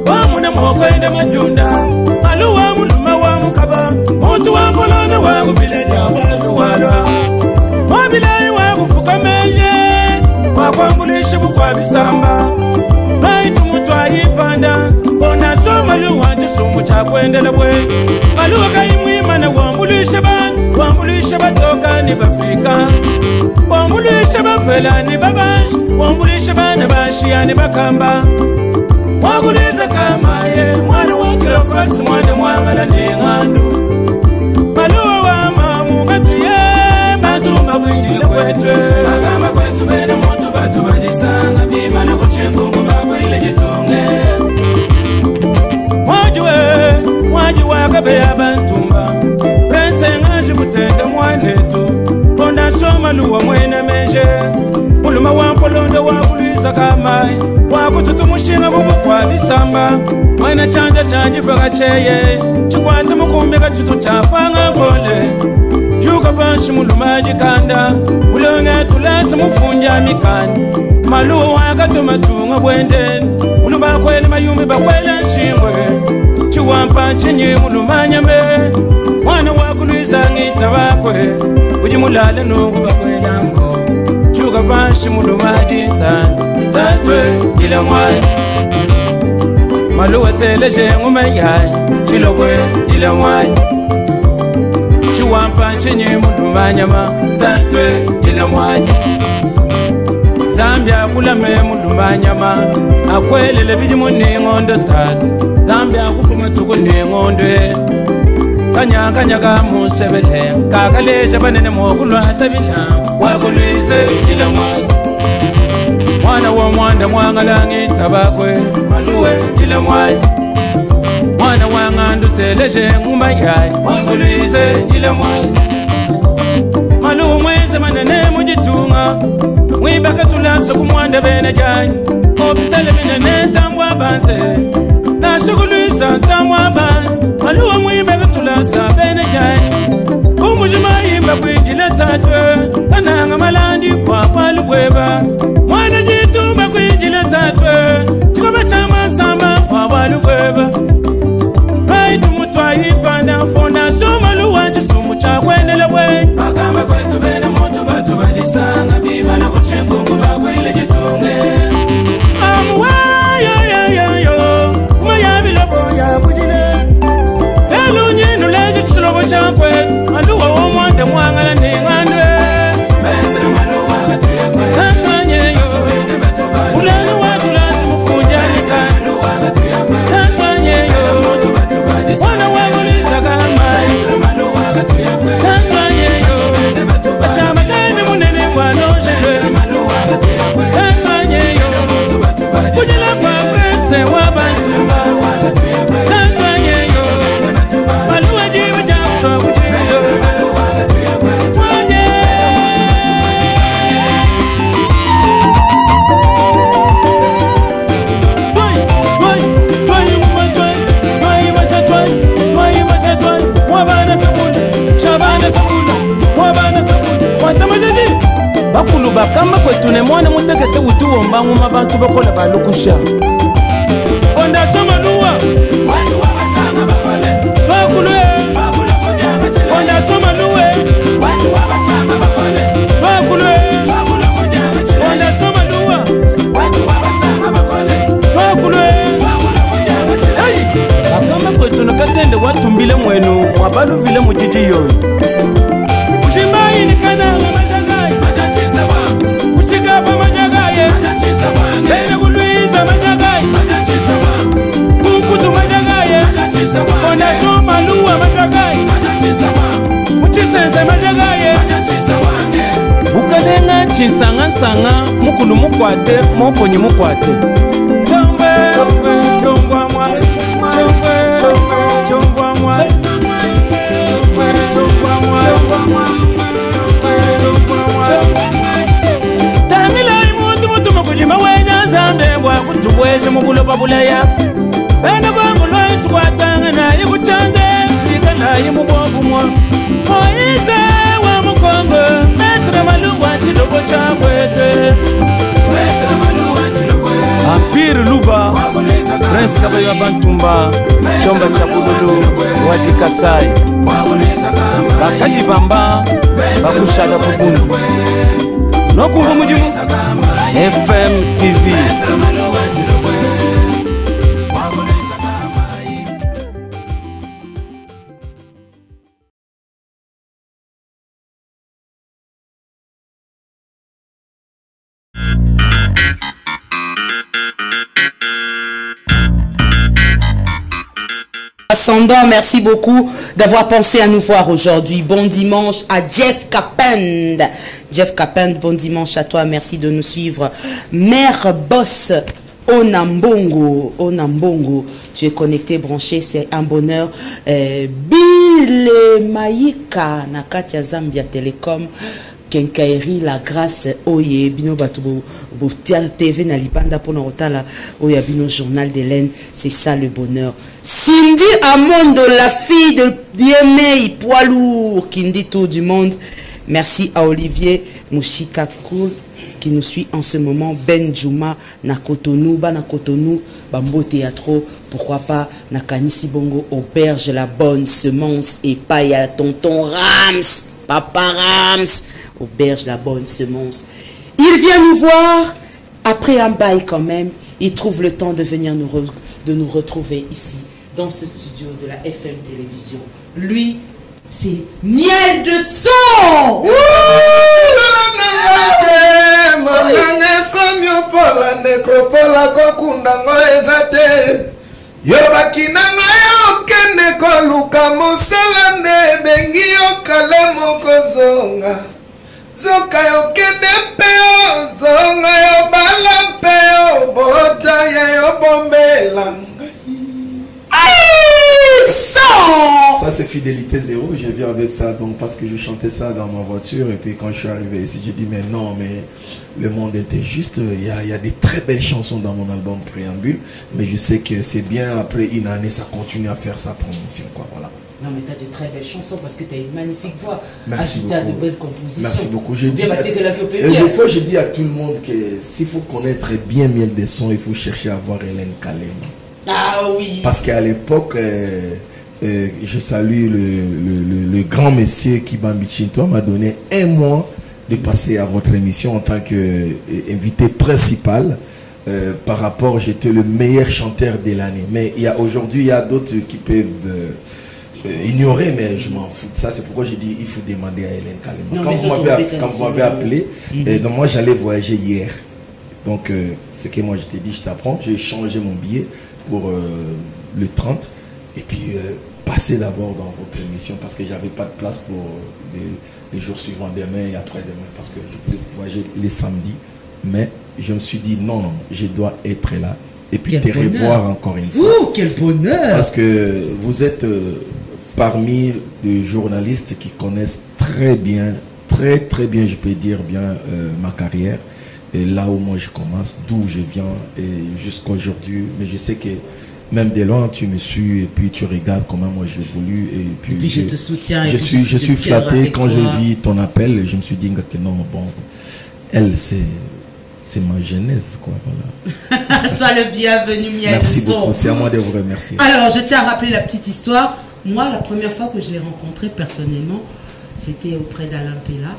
wamune mwokwende majunda Maloua muluma wa mukaba Muntu wa mbolone wa kubilenya wadu wadwa Wabilai wa kufuka menje Wakwambulishe bukwa bisamba Baitu mutu ayipanda Fondation Maloua chisumu cha kwendele bwe Maloua kaimwimane wambulishe batoka ni bafika Wambulishe bapela ni babanji Wambulishe bana bashia ni bakamba Waguliza kama ye mwana wa Cléophas mwana mwangala ni ngandu Maloua wa mamu gatu maluwa mwene menje muluma wampolondo wakulisa kamai wakututumushinga kumukwa isamba mwene chanja chanji bagacheye chikwate mukumbi kachitu chapanga ngole juga banshi muluma jikanda ulonge tulese mufunja mikani maluwa wakatuma tunga bwende muluma kwele mayumi bakwele nshingwe chiwampa chinyi muluma nyambe mwana wakulisa ngita bakwe ujimulale nungu bakwela ngo juga banshi muluma jita tatwe ila mwai maluwa teleje ngumayai chilogwe ila mwai chiwampa chinyi muluma nyama tatwe ila mwai Zambia kulame muluma nyama akwelele bijimu ningondo tatu Zambia kupuma tuku ningondo Kanyanga nyaga musebele kakaleja banene mokulwa tabila wakulwise ila mwai mwana wa mwanda mwangalangi tabakwe maluwe ila mwai mwana wa ngandu teleje ngumayai wakulwise ila mwai maluwe mweze manene mujitunga mwibaka tulaso kumwanda bene jai opitale minene tambwa banse na shuguluisa tambwa banse maluwa mwibaka tulasa bene jai kumujima imba kwijile tatwe kananga malandi kwa palugweba mwana jitumba kwijile tatwe chikoba chama samba kwa palugweba raitu mutwa ipanda fondasyo maluwa chisumu cha kwenele bwe makamba kwetu bene mutu batu balisanga biba na kuchikungu bakwile jitunge amuwa yo umayabila boya bujile elu nyinu leji chilobo chakwe maluwa omwande mwangala ningandwe betre maluwa katuyakwe tatanye yo ulani watu lasi mufunjalika tatanye yo wana wagulisa kama maluwa katuyakwe tatanye yo bashama gani munene mwanojele tatanye yo kujila kwa prese wabantumba tatanye yo maluwa jibu jamto kujiyo mwanye bakulu bakamba kwetune mwana mutegete utuwomba nguma bantu bakola balukusha onda somaluwa watu wabasanga bakole bakulu onda somaluwe watu wabasanga bakole bakulu onda somaluwa watu wabasanga bakole bakulu bakamba kwetune katende watumbile mwenu mwabaluvile mujiji yoyo ushimbaini kananga uchigaba majagaye bene kulwiza majagaye kukutu majagaye ona soma luwa majagaye uchisenze majagaye ukanenga chinsanga mukulu mukwate mokonyi mukwate chombe chongwa mwa chombe chongwa mwa chongwa mwa kujima weja zambe bwa kutuweshe mukuloba bulaya bene kwangu lwa tukwatanga naye kuchanze fika naye mubongo mwa oize wa mukongo metre maluwa chilobo chakwete metre maluwa chilobo Empire Luba Prince Kabayo Bantumba Chomba Chapululu Wadi Kasai Bakadi Bamba Bakushada Bukundu Nokuva mujimu FM TV Ascendant, merci beaucoup d'avoir pensé à nous voir aujourd'hui. Bon dimanche à Jeff Capend. Jeff Capend, bon dimanche à toi. Merci de nous suivre. Mère Boss Onambongo. Onambongo, tu es connecté, branché, c'est un bonheur. Bill Maïka, Nakatia Zambia Telecom. Kenkairi la grâce oye bino bato bo TV na libanda pour na otala oya bino journal d'Hélène, c'est ça le bonheur. Cindy Amondo, la fille de Diemei poids lourd qui dit tout du monde. Merci à Olivier Mouchika Koul qui nous suit en ce moment. Ben Juma na Cotonou, Bambo Théâtre, pourquoi pas na Kanisi Bongo, Auberge la bonne semence et paille à tonton Rams, papa Rams, Auberge la bonne semence. Il vient nous voir après un bail quand même. Il trouve le temps de venir nous retrouver ici dans ce studio de la FM Télévision. Lui, c'est Miel de Son. Ça c'est Fidélité Zéro, je viens avec ça donc parce que je chantais ça dans ma voiture et puis quand je suis arrivé ici j'ai dit mais non mais le monde était juste, il y a des très belles chansons dans mon album Préambule mais je sais que c'est bien après une année ça continue à faire sa promotion quoi, voilà. Non mais tu as de très belles chansons parce que tu as une magnifique voix. Merci beaucoup. Tu as de belles compositions. Merci beaucoup. Des fois je dis à tout le monde que s'il faut connaître bien Miel de Son, il faut chercher à voir Hélène Kalema. Ah oui. Parce qu'à l'époque, je salue le grand monsieur Kiba Michinto m'a donné un mois de passer à votre émission en tant qu'invité principal. Par rapport, j'étais le meilleur chanteur de l'année. Mais aujourd'hui, il y a d'autres qui peuvent ignorer, mais je m'en fous de ça. C'est pourquoi j'ai dit il faut demander à Hélène Kalema. Quand vous m'avez appelé, donc moi j'allais voyager hier. Donc ce que moi je t'ai dit, je t'apprends. J'ai changé mon billet pour le 30 et puis passer d'abord dans votre émission parce que j'avais pas de place pour les jours suivants, demain et après-demain parce que je voulais voyager les samedis. Mais je me suis dit non, je dois être là et puis te revoir encore une fois. Ouh, quel bonheur! Parce que vous êtes parmi les journalistes qui connaissent très bien, je peux dire bien ma carrière. Et là où moi je commence, d'où je viens et jusqu'à aujourd'hui. Mais je sais que même de loin tu me suis et puis tu regardes comment moi j'évolue et puis je te soutiens. Je suis flatté quand je vis ton appel. Je me suis dit que non, bon, elle c'est ma genèse quoi, voilà. Sois le bienvenu Miel de Son. Merci beaucoup, c'est à moi de vous remercier. Alors je tiens à rappeler la petite histoire. Moi la première fois que je l'ai rencontré personnellement, c'était auprès d'Alain Pella,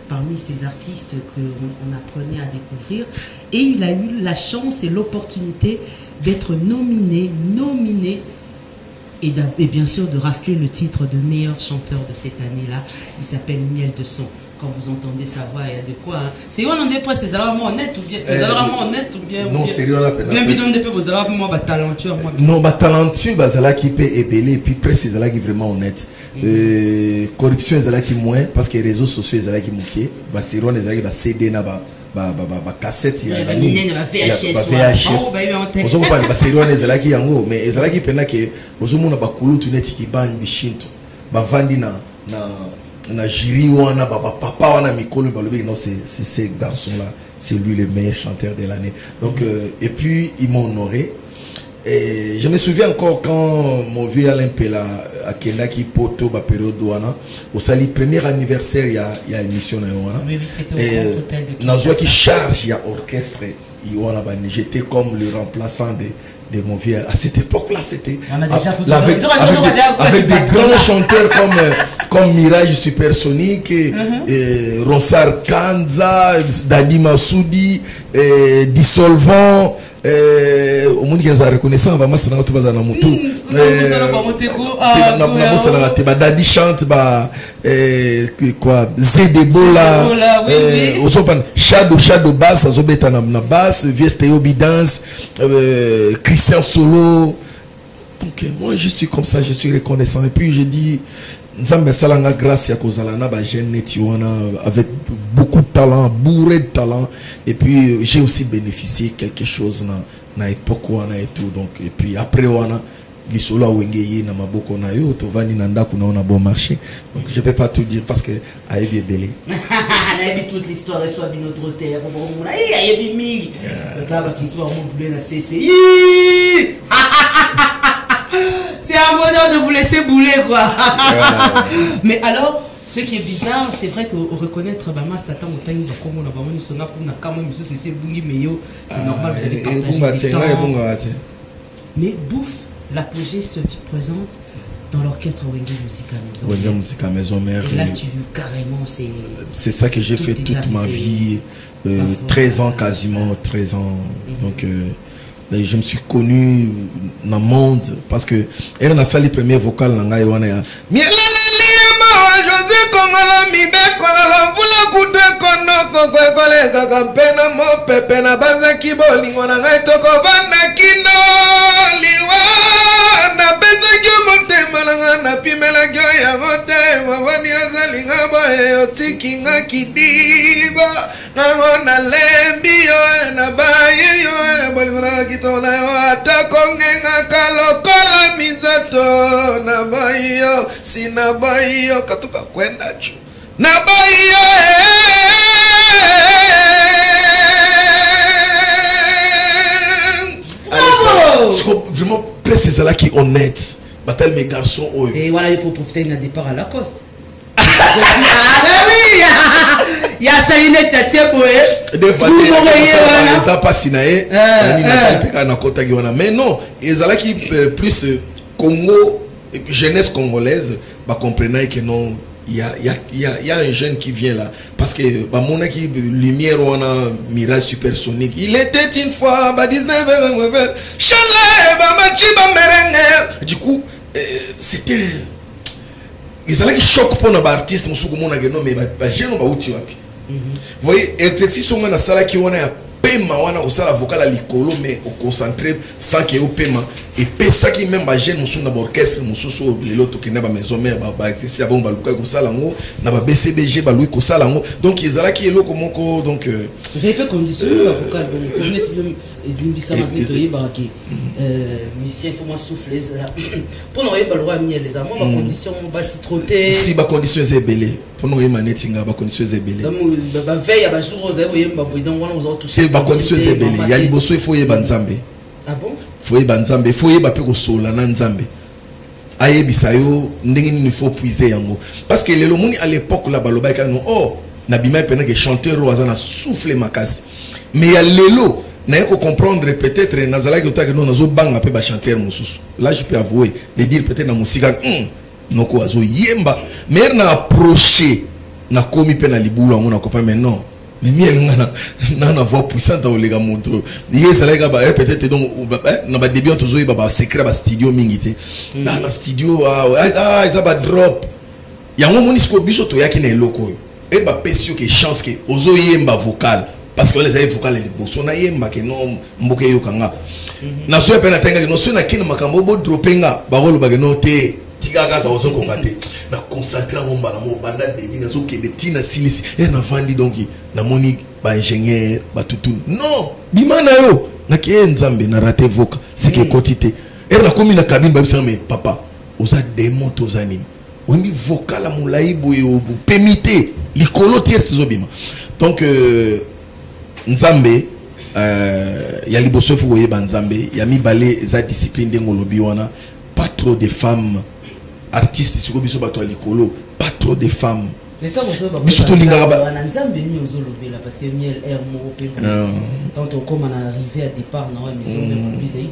parmi ces artistes qu'on apprenait à découvrir. Et il a eu la chance et l'opportunité d'être nominé et bien sûr de rafler le titre de meilleur chanteur de cette année-là. Il s'appelle Miel de Son. Quand vous entendez sa voix, il y a de quoi. C'est où on est presque, c'est vraiment honnête ou bien non, sérieux, on appelle. Bien bidon de peu, vous allez moi talentueux. Non, talentueux, ça qui peut ébeler et puis presque c'est là qui est vraiment honnête. Corruption est là qui moins parce que les réseaux sociaux est là qui manquent. C'est là qui va CD na ba cassette ya VHS. Vous comprenez ba c'est là est qui yango mais est là qui pena que vous mona ba kulutu neti ki ban bishinto. Ba vandi na jiri wana papa wana mikolo balobi non c'est ces garçons là, c'est lui le meilleur chanteur de l'année. Donc et puis ils m'ont honoré. Et je me souviens encore quand mon vieux Alain Pella à Kenaki Poto ba période douana au sali premier anniversaire il y a émission na wana. Oui, c'était au Grand Hôtel de Kinshasa. Qui charge il y a orchestre il wana ba j'étais comme le remplaçant de mon vieux. À cette époque-là, c'était avec des grands chanteurs comme Mirage Supersonique, Ronsard Kanza, Dadi Massoudi, Dissolvant. Au monde qui a reconnaissant, on va se rendre dans la moto. Dadi chante, quoi, Zedebola, Shadow Bass, Azobeta na basse, Viestéo Bidance, Christian Solo. Donc moi je suis comme ça, je suis reconnaissant. Et puis je dis, Nzambe salanga grâce à Kozalana, jeune Netiwana avec beaucoup de talent, bourré de talent. Et puis j'ai aussi bénéficié quelque chose na époque wana et tout. Donc et puis après wana, lisolo awengeye na maboko na yo tovandi na ndako na on a bon marché. Donc je peux pas tout dire parce que ayebi belé. Ayebi toute l'histoire et soit bien notre terre. Ayebi mingi. Là va tu me sois vraiment bleu na CCI. C'est un bonheur de vous laisser bouler quoi. Mais alors ce qui est bizarre, c'est vrai que reconnaître Bama Stata Montagne de Congo na Bama Nisonga pour na Kamo Miso c'est Bungi Meyo, c'est normal vous allez partager du temps. Mais bouffe, l'apogée se présente dans l'orchestre Wenge Musica Maison. Wenge Musica Maison Mère. Et là tu carrément c'est ça que j'ai fait toute ma vie, 13 ans quasiment, 13 ans. Donc je me suis connu dans le monde parce que elle a sali premier vocal dans ngai wana ya José Kongola mibe kolala vula kude kono kokwe kole kakampena mo pepe na baza kibolingo na ngai toko vanda kino liwa na beza kyo montema na pimela kyo ya gote mawani azalinga boye otiki nga kidiba na lembi yo na baye yo bolingo na kitona yo atakongenga kalokola mizato na bayo sina bayo katuka kwenda chu na bayo vraiment c'est ça là qui est honnête batel mes garçons et voilà pour profiter d'un départ à Lacoste. Ah oui, il y a Salinette Tiatia pour ça passe mais non ils allaient qui plus Congo jeunesse congolaise bah comprenez que non il y a un jeune qui vient là parce que bah mon qui lumière on a mirage supersonique il était une fois bah 19 chalet bah machiba merengue du coup c'était ils allaient choc pour nos artistes musuku mona que non mais bah jeune bah uti wapi vous voyez exercice on a sala qui on a paiement on a au sala vocal à l'icolo mais au concentré sans qu'il y ait au paiement et puis ça qui même jeune musu na orchestre musu so lelo to ki na ba maison mère ba exercice bon ba luka ko sala ngo na ba BCBG ba lui ko sala ngo donc ils allaient qui est loko moko donc vous avez pas conditionné la vocal donc connaître même limbisa mabito yeba ki musicien faut moi souffler pour nous yeba loi miel les amants ba condition ba citroté si ba condition est belé pour nous yeba netinga ba condition est belé ba veille ba jour aux yeba donc on nous tous c'est ba condition est belé ya liboso il faut yeba nzambe. Ah bon? Faut yeba nzambe, faut yeba pe ko sola na nzambe. Ayebisa yo ndenge ni faut puiser yango. Parce que lelo moni à l'époque là baloba ka no oh na bima pena que chanteur wazana souffle makasi. Mais ya lelo na ko comprendre peut-être nazala ki otaka no nazo banga pe ba chanteur mususu. Là je peux avouer de dire peut-être na musika noko azo yemba mais na approcher na komi pe na libulu yango na kopa mais non. Mais miel na voix puissante dans les gars montre yes là gars peut-être donc na ba début on toujours ba secret ba studio mingité na studio ils ba drop yango monisco biso to yaki na eloko et ba pesio que chance que ozo yemba vocal parce que les avez vocal les bosso na yemba que non mboke yo kanga na so pe na tenga no so na kina makambo bo dropenga ba rolo ba no te tigaka ka ozo kongate na concentrer mon bala mo banda début na zo ke de tina silisi et na vandi donc na moni ba ingénieur ba tutu non bimana yo na ki nzambe na raté voka c'est que quantité et na komi na cabine ba bisa mais papa oza démon tozanini wembi vocal la mulai boye o permité likolo tiers zobima donc nzambe ya liboso fu boye ba nzambe ya mibale za discipline de ngolobi wana pas trop de femmes artistes siko biso bato likolo pas trop de femmes. Mais toi, vous avez parce que miel air tant comme on arrivé à départ dans la maison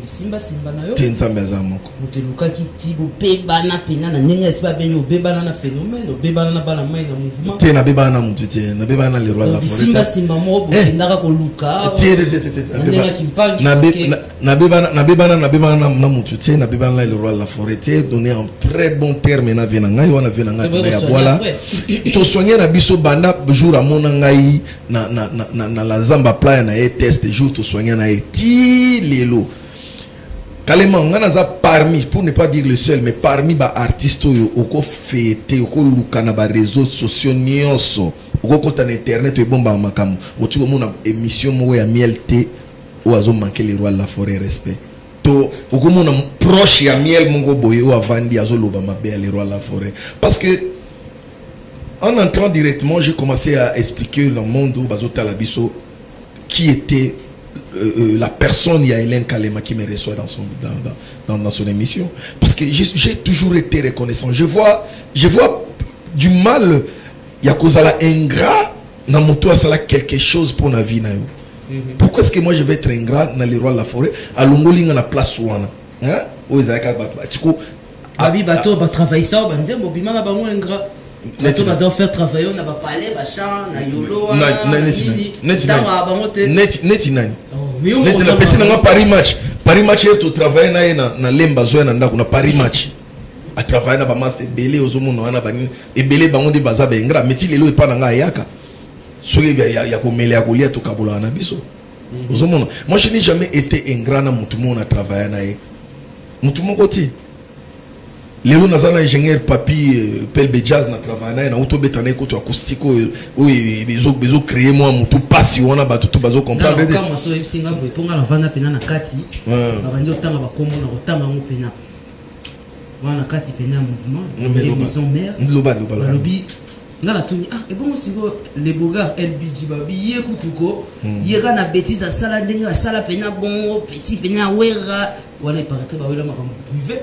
simba na yo nzambe azamoko muteluka ki tibo bebana pena na nyenya c'est pas bien yo bebana na phénomène bebana na bana mai na mouvement te na bebana na mutu te na bebana le roi de la forêt simba mo ndaka ko luka na bebana na mutu te na bebana le roi de la forêt te donner un très bon terme na vena ngai wana vena ngai ya voilà to soigner na biso banda jour à mon ngai na la zamba playa na e test jour to soigner na e ti lelo Kalema ngana za parmi pour ne pas dire le seul mais parmi ba artistes yo oko fêter oko luka na ba réseaux sociaux nyonso oko kota na internet e bomba makam otiko mona émission mo ya miel te o azo manquer les rois de la forêt respect to okomona proche ya miel mongo boye o avandi azoloba mabe ya les rois la forêt parce que en entrant directement j'ai commencé à expliquer dans le monde où bazota la biso qui était la personne il y a Hélène Kalema qui me reçoit dans son émission parce que j'ai toujours été reconnaissant. Je vois du mal il y a cause à la ingrat dans mon toit ça là quelque chose pour la vie na yo. Pourquoi est-ce que moi je vais être ingrat dans les rois de la forêt à Longolinga na place wana hein aux Isaac Batiko abi bato ba travailler ça ba nzembo bobima na bango ingrat bato baza faire travailler na ba palais ba champ na yolo neti nani neti na petit na Paris match to travailler na lemba zo na ndako na Paris match a travailler na ba master belé ozomono wana ba nini ebele bango ndi baza ba ingrat meti lelo epa na nga yaka. Moi je n'ai jamais été ingrat na mutu mo na travailler na ye mutu mo côté lelo nazana ingénieur papi pelbe jazz na travailler na auto betane ko to acoustico oui bezo créer moi mutu pasi wana ba tout bazo comprendre de comme so singa bo ponga la vanda pena na kati bavandi otanga ba kombo na otanga mo pena wana kati pena mouvement maison mère lobi ngala tuni et bon si les bogards LBG babi yekutuko yeka na bêtise à sala ndenge à sala pena bon petit pena wera wana paraît ba wela makambo privé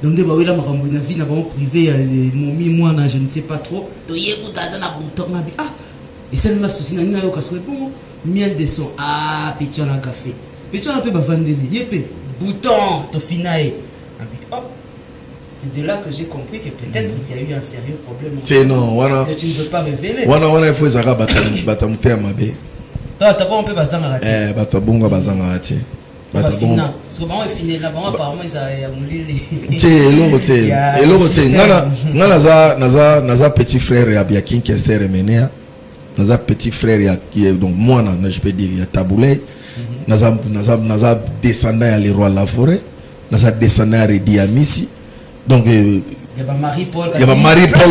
donc de ba wela makambo na vie na ba privé momi moi na je ne sais pas trop to yekuta na bouton na bi et ça m'a souci na nina yo parce que bon miel de son petit on a café petit on a peu ba vandeli yepé bouton to finae c'est de là que j'ai compris que peut-être qu'il y a eu un sérieux problème. C'est non, voilà. Que tu ne veux pas révéler. Voilà, il faut zara batamute amabe. Ah, t'as pas un peu bazanga raté. Batabonga bazanga raté. Batabonga. Parce que bon, fini là, bon apparemment ils a moulé. Naza petit frère ya Biakin Kester Menea. Naza petit frère qui est donc moi je peux dire ya Taboulay. Naza descendant ya les rois de la forêt. Naza descendant ya Redi Amisi. Donc il y a Marie-Paul. Il y a Marie-Paul.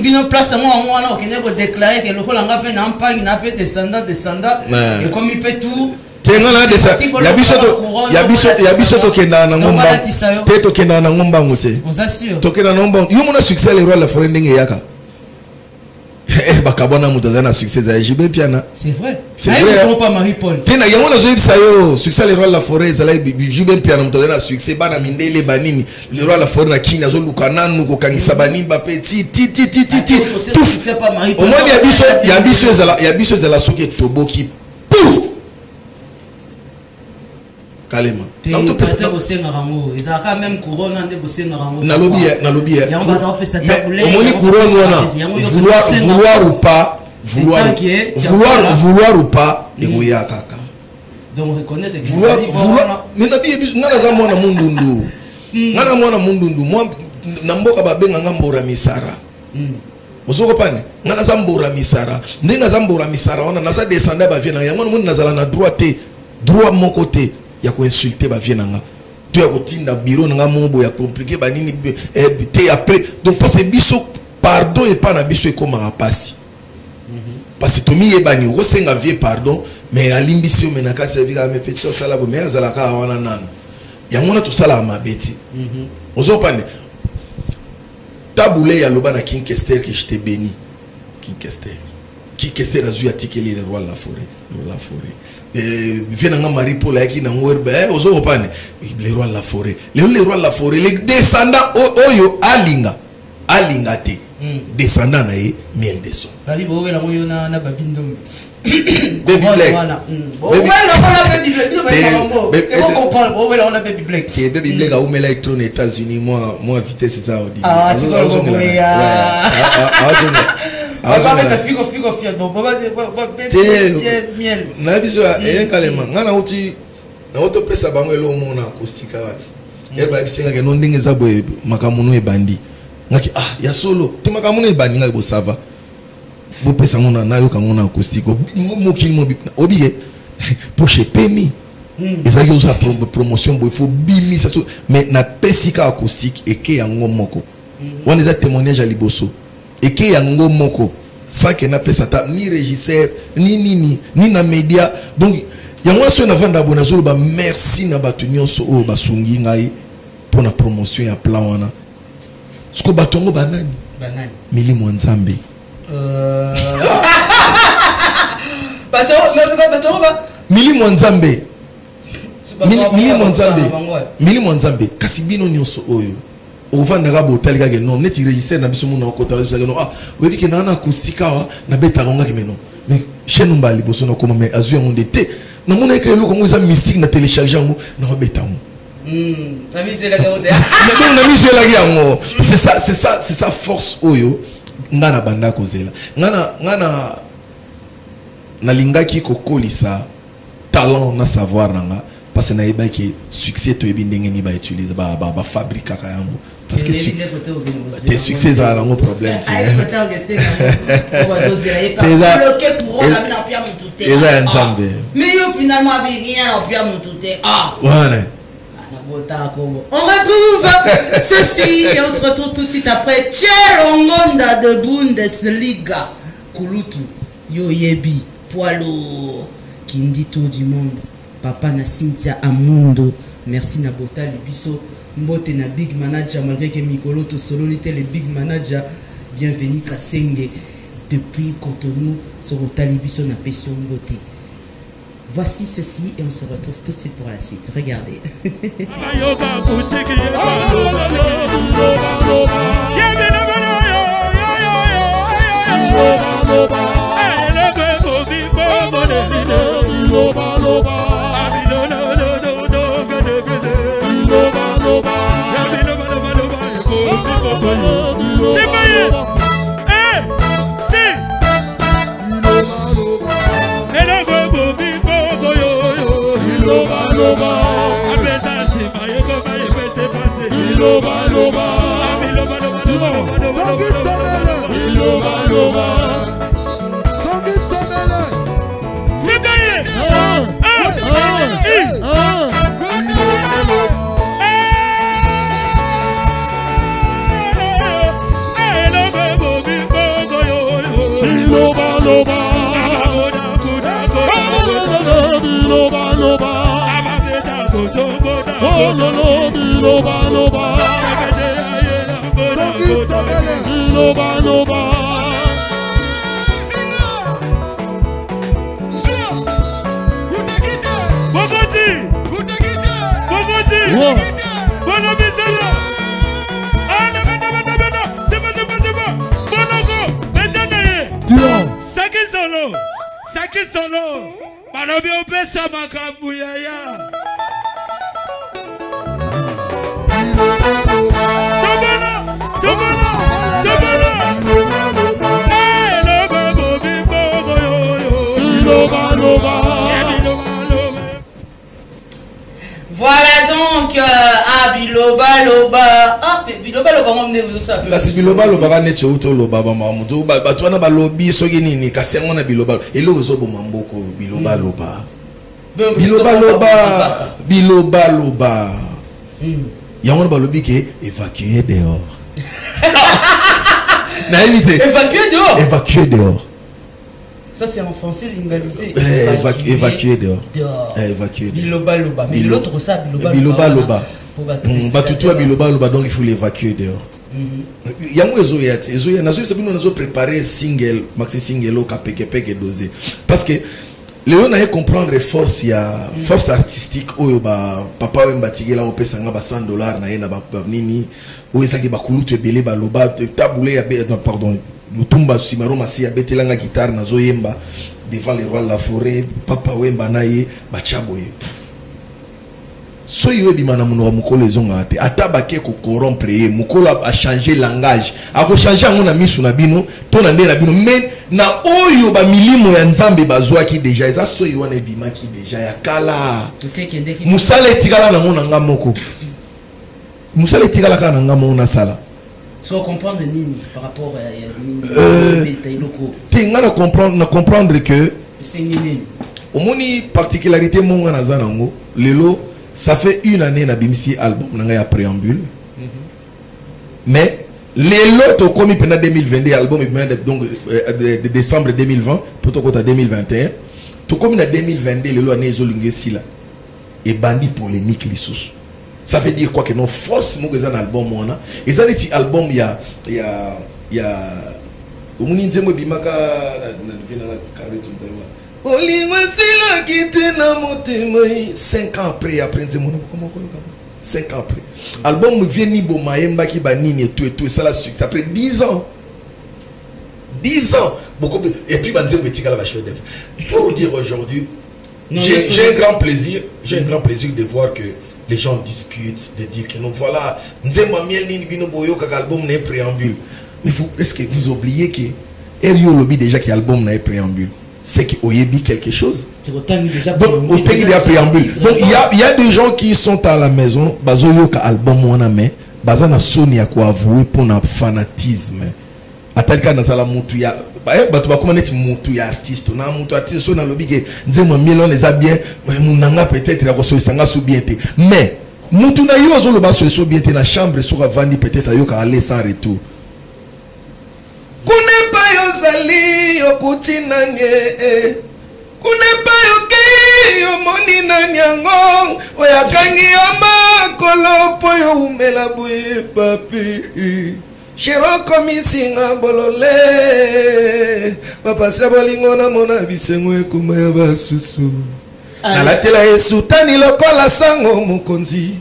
Il y a place à moi, on a déclaré que le col en rappel n'a pas descendant. Et comme il peut tout. Il y a bisoto kenda na ngomba. Peto kenda na ngomba ngote. On s'assure. Tokena na ngomba. Yo mona succès les rois la forêt ndenge yaka. Bakabona mutazana succès za JB piana. C'est vrai. C'est vrai. Ils sont pas Marie-Paul. Tena yango na zoyi bisayo succès les rois la forêt za la JB piana mutazana succès bana mindele banini les rois la forêt na kina zo lukana nuko kangisa banini ba petit c'est pas Marie-Paul. Au moins il y a biso za la soki toboki. Kalema. Non to pesa ko senga rango. Ils ont quand même couronne ande ko senga rango. Na lobby. Ya on va ça pesa tabulé. Au moins couronne wana. Vouloir ou pas egoya kaka. Donc reconnaître que vouloir mais na biye biso ngana za mwana mundundu. Ngana mwana mundundu moi na mboka babenga ngambora misara. Ozoko pane ngana za mbora misara. Ndina za mbora misara wana na za descendre ba viena yango mwana nazala na droit mon côté. Il y a quoi insulter ba vienanga tu as kotinda bureau nga mombo ya compliqué ba nini te après donc parce que biso pardon et pas na biso e comme rapasi parce que tomi ebani o senga vie pardon mais alimbisi o menaka servika me petit sala bo mais azala ka wana nana ya ngona to sala mabeti ozo pande Taboulé ya loba na King Kester que je t'ai béni King Kester azu ya tikeli le roi de la forêt viens Marie-Paul qui n'a ozo opane les rois de la forêt les descendants oyo alinga te descendants na ye miel de son babi bo wela moyo na babindo baby black a oumela électron États-Unis moi vitesse c'est ça na biso ya kalema ngana uti na auto pesa bango elo mona acoustique wati eba bisenga ke no ndenge za boye makamuno ebandi ngaki ya solo te makamuno ebandi ngaki bo sava bo pesa ngona na yo kangona acoustique mokili mo obiye poche pemi ezaki osa promotion bo il faut bimisa mais na pesika acoustique eke yango moko on les a témoignage à liboso et que yango moko sans que na pesa ta ni régisseur ni na média donc yango so na vanda bonazolo ba merci na bato nyonso o basungi ngai pour la promotion ya plan wana siko batongo banani Mili Mwanzambe Mili Mwanzambe Mili Mwanzambe kasi bino nyonso oyo ovandaka botali kake non neti registre na biso mona okotala biso no webi ke na acoustique wa na beta ronga ke meno mais chez nous mbali boso na koma mais azu yango ndete na mona ke loko ngo za mystique na télécharger yango na beta ngo c'est ça force oyo ngana banda kozela ngana na lingaki kokolisa talent na savoir nanga parce que na yeba ki succès to ebi ndenge ni ba utiliser ba fabrique ka yango parce que tes succès ça a un problème mais yo finalement rien au pire moutouté voilà. On retrouve ceci et on se retrouve tout de suite après Tchelongonda de Bundesliga Kulutu Yoyebi Poilo Kindi Tour du monde Papa na Cynthia Amundo merci na Bota Libiso Mbote na Big Manager malgré que Mikolo to solo était le Big Manager bienvenue Kasenge depuis Cotonou sur Bota Libiso na Peso Mbote. Voici ceci et on se retrouve tout de suite pour la suite. Regardez. Voilà donc Biloba Loba. Ah, Biloba Loba on est où ça? La Biloba Loba va netto auto Loba mamuto ba toi na ba lobby soki nini kasi ngo na Biloba elo zobo mamboko Biloba Loba. Biloba Loba Biloba Loba. Yango ba lobby ke évacuer dehors. Na éviter. Évacuer dehors. Évacuer dehors. Ça c'est en français lingalisé. Évacuer dehors. Évacuer. Biloba Loba. Mais l'autre ça Biloba Loba. Batutua Biloba Loba donc il faut l'évacuer dehors. Yango ezo nazo sabino nazo préparer single maxi single au kapeke dosé parce que Léon a comprendre force ya force artistique oyo ba papa oyo mbatigela opesanga ba $100 na yena ba nini oyo ezaki ba kulutu ebele ba loba tabule ya pardon mutumba simaro masi ya betelanga guitare nazo yemba devant les rois de la forêt papa wemba naye ba chaboye so yo bimana muno mukolo ezonga te atabake ko corrompre mukolo a changer langage a ko changer ngona misu na bino to na ndela bino mais na oyo ba milimo ya nzambe bazwaki déjà eza so yo wana bimaki déjà ya kala musale tikala na ngona ngamoko musale tikala kana ngamo na sala so comprendre nini par rapport à nini locaux tinga na comprendre que c'est nini omoni particularité monga na zanango lelo ça fait une année na bimisi album nanga ya préambule mais les lots comme pendant 2022 album donc de décembre 2020 plutôt qu'en 2021 tout comme en 2022 le loi nezo lingesi là et bandi polémique les sous. Ça veut dire quoi que non force mon un album on a et ça dit album il y a au moins nzembo bimaka na carré tout d'ailleurs olingo sila kitena motema 5 ans après nzembo comment 5 ans après album vient ni bo maemba ki banini et tout ça la suite après 10 ans beaucoup et puis banzembo etika la bachef d'œuvre pour dire aujourd'hui j'ai un grand plaisir de voir que les gens discutent, de dire que nous voilà, album n'est préambule. Mais est-ce que vous oubliez que Erio Lobby déjà qui album n'est préambule, c'est que Oyebi quelque chose. Donc il y a préambule. Donc il y a des gens qui sont à la maison, bazoyo ka album on a mais bazana soni à quoi avouer pour un fanatisme. À tel cas dans la mutuya bah tu vas comment être mutuya artiste on a mutuya artiste on a lobby que nzema million les a bien munanga peut-être la koso sanga sou bien té mais mutuna yo zo le bas so bien té na chambre sur vandi peut-être yo ka aller sans retour kune pa yo zali yo kutina nye kune pa yo ke yo moni na nyango oya kangi yo makolo po yo umela boye papi Chero komi singa bolole Papa sabolingo na mona bisengo ekuma ya basusu Nalatela yesu tani lokola sango mukonzi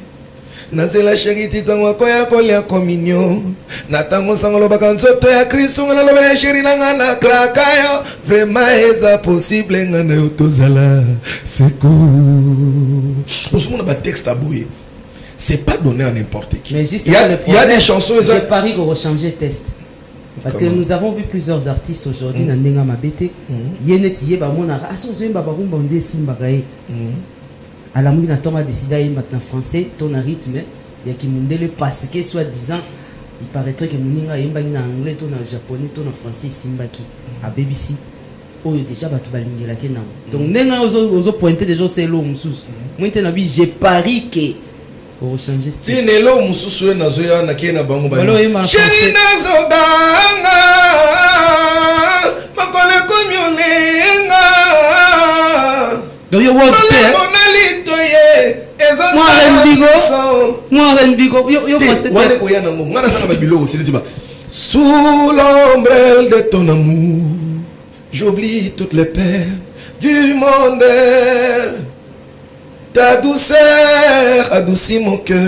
Nazela shiriti tango koya kolia kominyo Natango sango lobaka nzoto ya kristu Ngana lobe ya shiri na ngana klakayo Vrema eza possible ngana yotozala Seko Osumona ba texte abouye c'est pas donné à n'importe qui. Mais justement, il y a des chansons. J'ai pari qu'on va changer test. Parce que nous avons vu plusieurs artistes aujourd'hui dans Nenga Mabete. Yeneti Yeba Monara. Ah, son zoé Babarum Bandé Simbagaye. À la mouille, on a décidé à y mettre en français, ton rythme. Il y a qui mundele parce que soi-disant, il paraîtrait que Muninga Yemba en anglais, ton en japonais, ton en français, Simbaki. À BBC. Oh, déjà, tu vas linger la Kenam. Donc, Nenga ozo pointé déjà, c'est l'eau, moussous. Moi, j'ai pari que. Pour changer style. Si nelo mususu na zoya na kena bango ba. Chéri nazo danga makole komyolenga. Do you want to monalito ye ezo moi renbigo yo fasse wale oyana ngo ngana sanga babilo utilitima. Sous l'ombrelle de ton amour j'oublie toutes les peines du monde. Ta douceur adoucit mon cœur.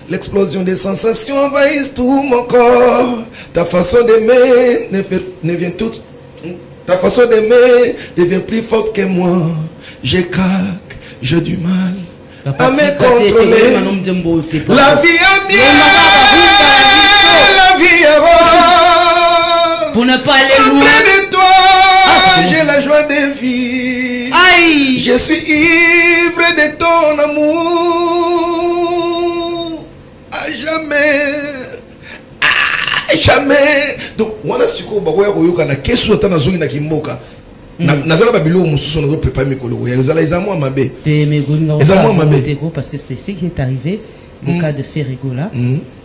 L'explosion des sensations envahit tout mon corps. Ta façon d'aimer Ta façon d'aimer devient plus forte que moi. J'ai craque, j'ai du mal à me contrôler. La vie est mienne, la vie est rose. Pour ne pas aller loin de toi, j'ai la joie de vivre. Aïe. Je suis ivre de ton amour. À jamais. À jamais. Donc, on a su qu'on va voir na kesu atana zongi na kimboka. Nazala babilo mususu na préparer mikolo. Yazala izamwa mabe. Izamwa mabe. Parce que c'est ce qui est arrivé au cas de Ferrigola.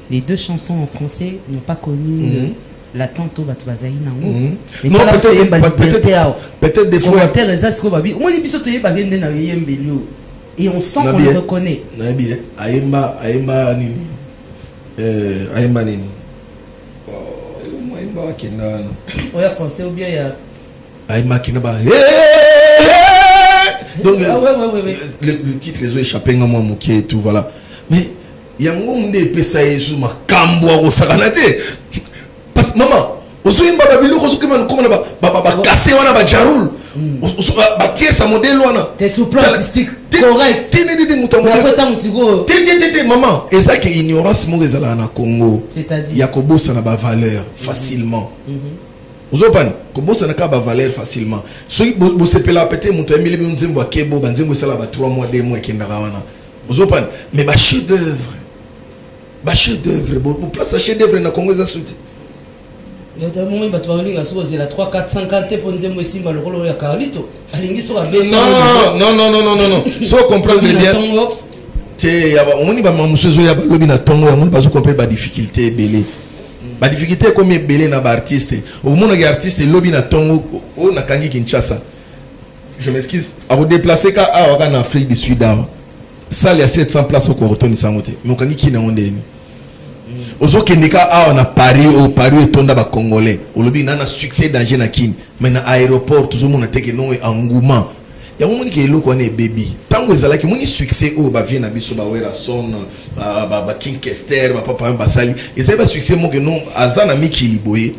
Les deux chansons en français n'ont pas connu la tantôt Batbazaï Nango. Non, peut-être des fois. Et on sent qu'on le reconnaît. Aïmba Nini. Aïmba Nini. Aïmba Kina. Oui, français ou bien il y a. Aïmba Kinaba. Donc, le titre les a échappé à moi, et tout, voilà. Mais il y a un monde de Pessaï sous ma camboire au Saranate. Parce que maman, vous avez cassé un jarul. Ça modèle. T'es sous plan artistique correct. Maman, et ça qui ignorance mon réseau na Congo. C'est-à-dire Yakobo ça n'a pas valeur facilement. Vous avez Kobo ça n'a pas valeur facilement. Si vous savez la pété mon toi Emile Nzembo Kebo Banzembo ça là 3 mois 2 mois qui n'arawana. Vous avez mais ba chef d'œuvre. Ba chef d'œuvre, pour place chef d'œuvre na Congo ça soute. Notamment, il va te parler à la 3, 4, 50 pour nous aussi, mais le rôle de Carlito. Non. Soit comprendre bien. On y va monsieur Zoya Lobby na Tongo, on va comprendre la difficulté belé. La difficulté comme belé na artiste. Au monde des artistes lobby na Tongo, on a kangi Kinshasa. je m'excuse. À redéplacer en Afrique du Sud, ça, il y a 700 places au Coroton, mais on a qui n'a pas. Ozo Kendeka on a Paris et Tonda ba Congolais. On a un succès dans Jenakin. Mais dans l'aéroport, tout le monde a été engouement. Il y a un monde qui est là, qui est baby. Tant que vous avez un succès, vous avez un succès, vous avez un succès, King Kester, Papa Basali. Et c'est un succès, moi, que nous, Azan ami qui liboye,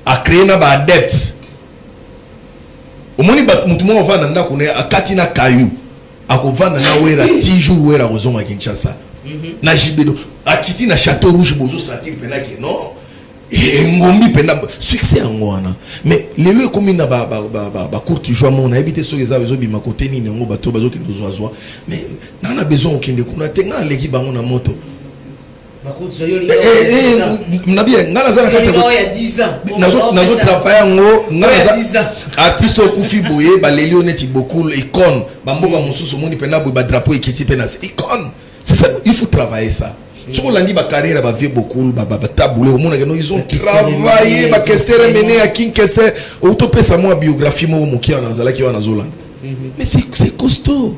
a créé un adepte. Au moins, nous avons un Katina Kayou. A kovanda na wera 10 jours wera ozonga Kinshasa. Na jibedo akiti na Château Rouge bozo sentir pena que non. Ngombi pena succès ngwana. Mais lelo comme na ba courte joie mon na habité so eza bezo bima côté ni ngo bato bazo ki ndozoazwa. Mais na na besoin okende kuna tenga leki bango na moto. Nabia ngala zana kati ya 10 ans nazo travailler ngo ngala artiste okufi boye ba leli oneti beaucoup icône bamboka mususu moni pena boye ba drapeau ekiti pena icône. C'est ça, il faut travailler ça. Tu vois l'année ba carrière ba vie beaucoup ba taboulé au monde ils ont travaillé ba Kester mené à King Kester autopé sa moi biographie mo moki en Anzala qui va en Zoland. Mais c'est costaud.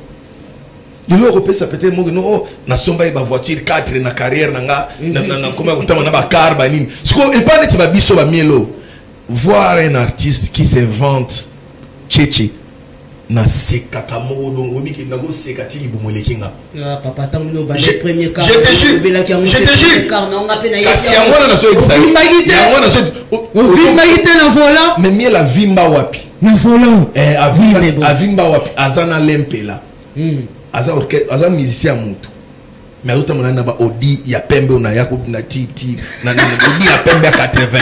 Il européen ça peut être mo no na somba ba voiture 4 na carrière nanga na comme utama na ba car ba nini. Ce qu'on et pas net ba biso ba mielo. Voir un artiste qui s'invente tchétché na sekaka modo ngobi ki na go sekati li bomolekinga. Ah papa tamuno ba le premier car. Je te jure car non on appelle na kasi yango na so exai. Yango na so vimba ite na volant. Mais miela vimba wapi? Na volant. Avimba wapi? Azana lempela. Aza orchestre, aza musicien mutu. Mais autant on a ba odi ya pembe on a yako na titi na odi ya pembe 80.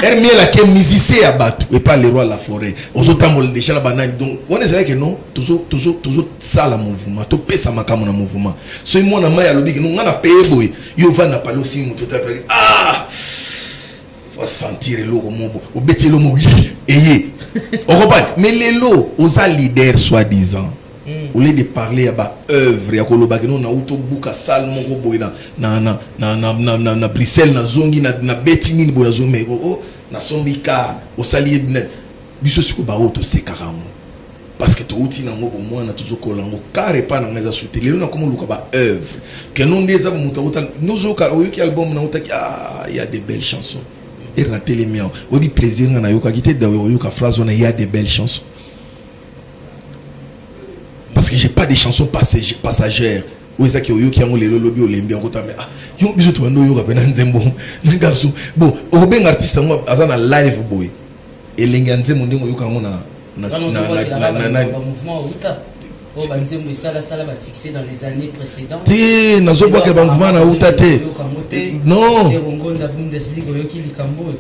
Miela qui est musicien à batu et pas le roi de la forêt. Aux autres temps déjà la banane donc on est vrai que non toujours ça la mouvement to pesa makamo na mouvement. So moi na maya lobi que nous on a payé boy. Yo va na palo si mutu ta faut sentir l'eau comme au beti l'eau mouillé. Eyé. On reprend mais les lots aux leaders soi-disant. Au lieu de parler à ba œuvre ya koloba que non na auto buka salle moko boy na Bruxelles na zongi na beti nini bola zongi oh na sombika au salier biso siko ba auto c'est carrément parce que to uti na ngoko moi na toujours kolango carré pas na ngeza soutenir na comme luka ba œuvre que non des aba muta uta nozo ka oyoki album na uta il y a des belles chansons et na télé mien obi plaisir na yoka kité da yoka phrase on il y a des belles chansons. Parce que j'ai pas des chansons passagères. Où est-ce que yo qui ont les lobby au lembi en côté mais yo biso to ndo yo ka pena nzembo mais garçon bon au ben artiste moi azana live boy et lenga nzembo ndingo yo ka ngona na mouvement uta o banzembo sala ba succès dans les années précédentes te nazo bois que mouvement na uta te non ngonda Bundesliga yo ki likambo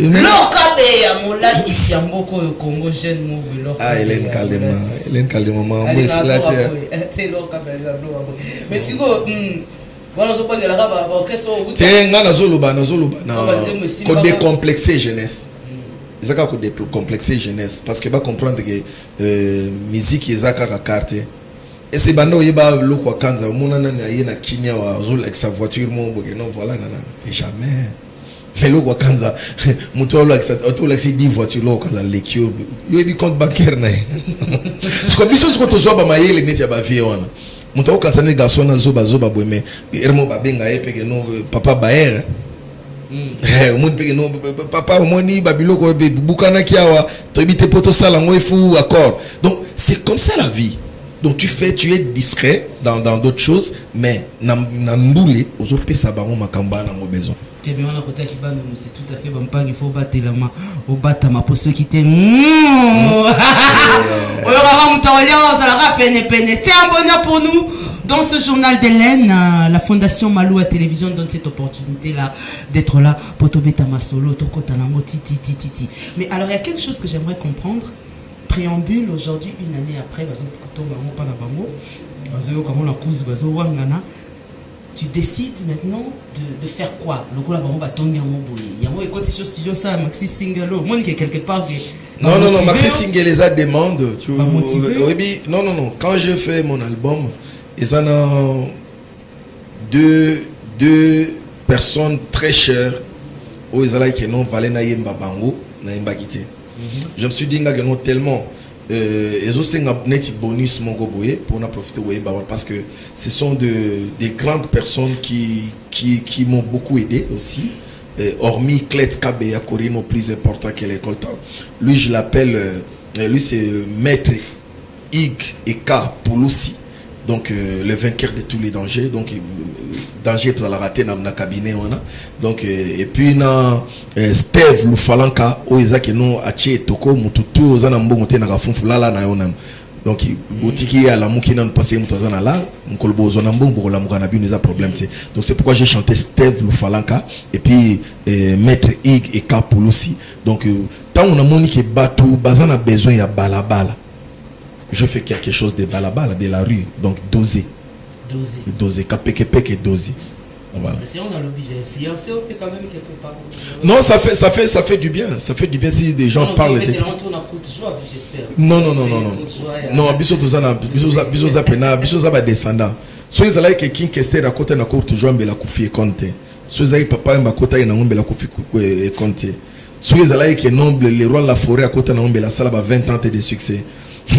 lokabe ya molati siamboko yo Congo jeune mo belo Hélène Kaldema moi c'est te lokabe la blo mais siko voilà zo pas la ba orchestre te nga nazoloba na ko décomplexer jeunesse. Ils ont décomplexer jeunesse parce que va comprendre que musique ils ont carte et c'est bando yeba lokwa kanza mona na yena kinya wa roule avec sa voiture mon non voilà jamais mais lokwa kanza muto avec sa auto avec 10 voitures lokwa kanza lekio yo bi compte bancaire na ce que biso ce que to zo ba mayele net ya ba vie wana muto kanza ne garçon na zoba boy mais ermo ba benga epe que non papa baer papa moni babiloko bukana kiawa to bité poto sala ngo fou accord donc c'est comme ça la vie donc tu es discret dans d'autres choses mais na ndoulé ozo pesa bango makamba na ngo besoin te bien on a côté kibando c'est tout à fait bampa il faut battre la main au battre ma pour ceux qui t'aiment c'est un bonheur pour nous. Dans ce journal d'Hélène, la Fondation Malou à Télévision donne cette opportunité-là d'être là pour Tobeta Masolo, Toko Tanamo, titi. Mais alors, il y a quelque chose que j'aimerais comprendre. Préambule, aujourd'hui, une année après, tu décides maintenant de faire quoi? Il y a quelque part. Non, Maxi Single les a demande. Non. Quand je fais mon album, ils en ont deux personnes très chères où ils allaient qui n'ont valé na yemba bango na yemba quitté. Je me suis dit que non tellement ils ont un petit bonus pour en profiter parce que ce sont des grandes personnes qui m'ont beaucoup aidé aussi. Hormis Clet Kabea Corino, plus important que l'école. Lui, je l'appelle, lui c'est Maître Ig Eka Pouloussi. Donc le vainqueur de tous les dangers. Donc danger pour la rater dans le cabinet. Donc et puis na Steve Lufalanka Oizaki no Ache Toko Mututu Ozana Mbongote na Gafunfulala na yonan. Donc botiki à la mouki nan passé mutazana là mkolbo zona mbongo la mukana bi neza problème c'est. Donc c'est pourquoi j'ai chanté Steve Lufalanka et puis Maître Ig et Kapouloussi. Donc tant on a monique batou bazana besoin ya balabala. Je fais quelque chose de balabala de la rue, donc dosé. Dosé, kapekepeke dosé. Voilà. Si on a le budget influencé, on peut quand même quelque part. Non, ça fait du bien. Ça fait du bien si des gens parlent. J'espère. Non. Non, biso za descendant. So ils allaient que king kester à côté na courte joie mais la koufi compte. So ils allaient papa mba kota ina ngombe la koufi compte. So ils allaient que noble les rois la forêt à côté na ngombe la sala ba 20 ans de succès.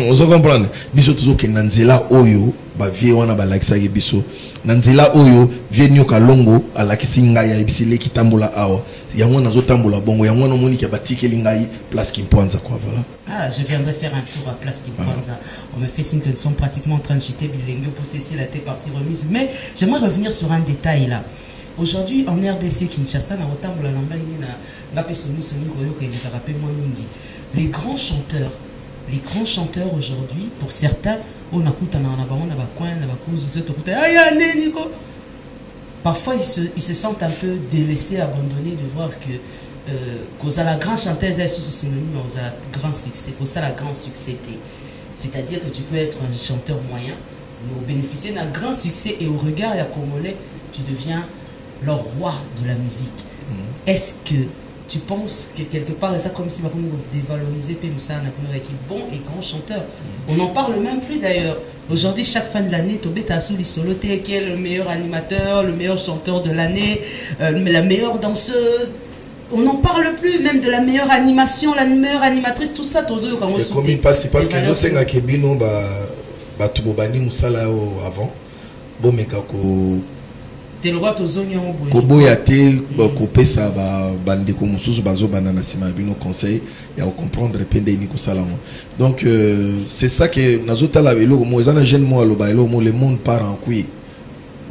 On se comprend. Biso toujours que nanzela oyo ba vie wana ba lakisa ye biso. Nanzela oyo vie nyoka longo ala kisinga ya ibisile kitambola awa. Yango nazo tambola bongo yango no moni ke batike lingai place Kimpanza quoi voilà. Ah, je viendrai faire un tour à place Kimpanza. On me fait signe que nous sommes pratiquement en train de jeter Bilengo pour cesser la tête partie remise, mais j'aimerais revenir sur un détail là. Aujourd'hui en RDC Kinshasa na otambola namba ina na pesoni soni koyo ke ndaka pe moi mingi. Les grands chanteurs aujourd'hui, pour certains, on a parfois ils se sentent un peu délaissés, abandonnés de voir que la grande chanteuse est synonyme de grand succès, la grand succès. C'est-à-dire que tu peux être un chanteur moyen, mais bénéficier d'un grand succès et au regard de Congolais, tu deviens le roi de la musique. Est-ce que tu penses que quelque part, c'est comme si on dévaloriser Pémoussa, bon et grand chanteur. On n'en parle même plus d'ailleurs. Aujourd'hui, chaque fin de l'année, Tobé Tassouli Soloté, qui est le meilleur animateur, le meilleur chanteur de l'année, la meilleure danseuse. On n'en parle plus, même de la meilleure animation, la meilleure animatrice, tout ça. Parce que je sais que Kebino, Tubobani Moussala avant, bon, mais Koboyate kopesa bande ko mususu bazo banana sima bino conseil ya comprendre pende ni ko salamo. Donc c'est ça que nazota la velo mo ezana jeune mo aloba elo mo le monde part en couille.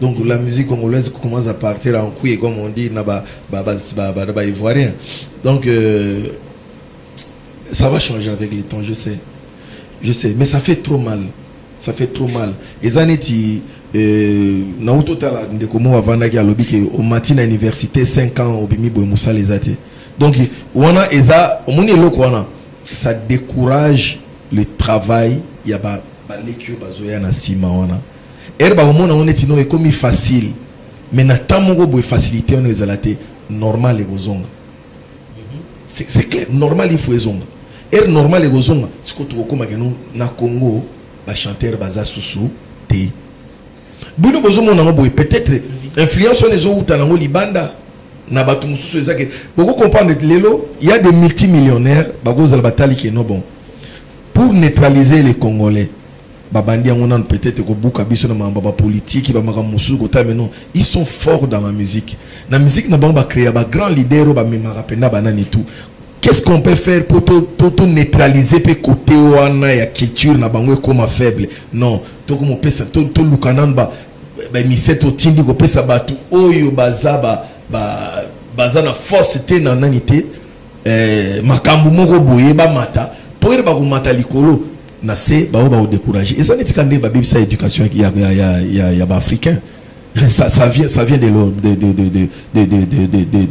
Donc la musique congolaise commence à partir en couille comme on dit na ba ivoirien. Donc ça va changer avec le temps, je sais, mais ça fait trop mal. Les années na utotala ndeko avanda ki alobi ke au matin à université 5 ans obimi boy musa les até. Donc wana eza omoni eloko wana ça décourage le travail ya ba lekio bazoya na sima wana. Ba omona oneti no ekomi facile mais na tamongo boy facilité on ezalate normal egozonga. C'est clair, normal il faut ezonga. Normal egozonga siko tukokoma keno na Congo ba chanteur baza susu te. Peut-être influence les autres dans le Libanda. Beaucoup comprendre que il y a des multimillionnaires pour neutraliser les Congolais. Peut-être que politique, ils sont forts dans la musique. La musique n'a pas créé un grand leader. Qu'est-ce qu'on peut faire pour neutraliser le côté de la culture comme faible? Non, tout le monde miseto tindi ko pesa batu oyo bazaba bazana force te na nanité makambu moko boye ba mata pour ba ko mata likolo na se ba o décourager et ça n'est pas ba bibisa éducation ya ba africain ça vient de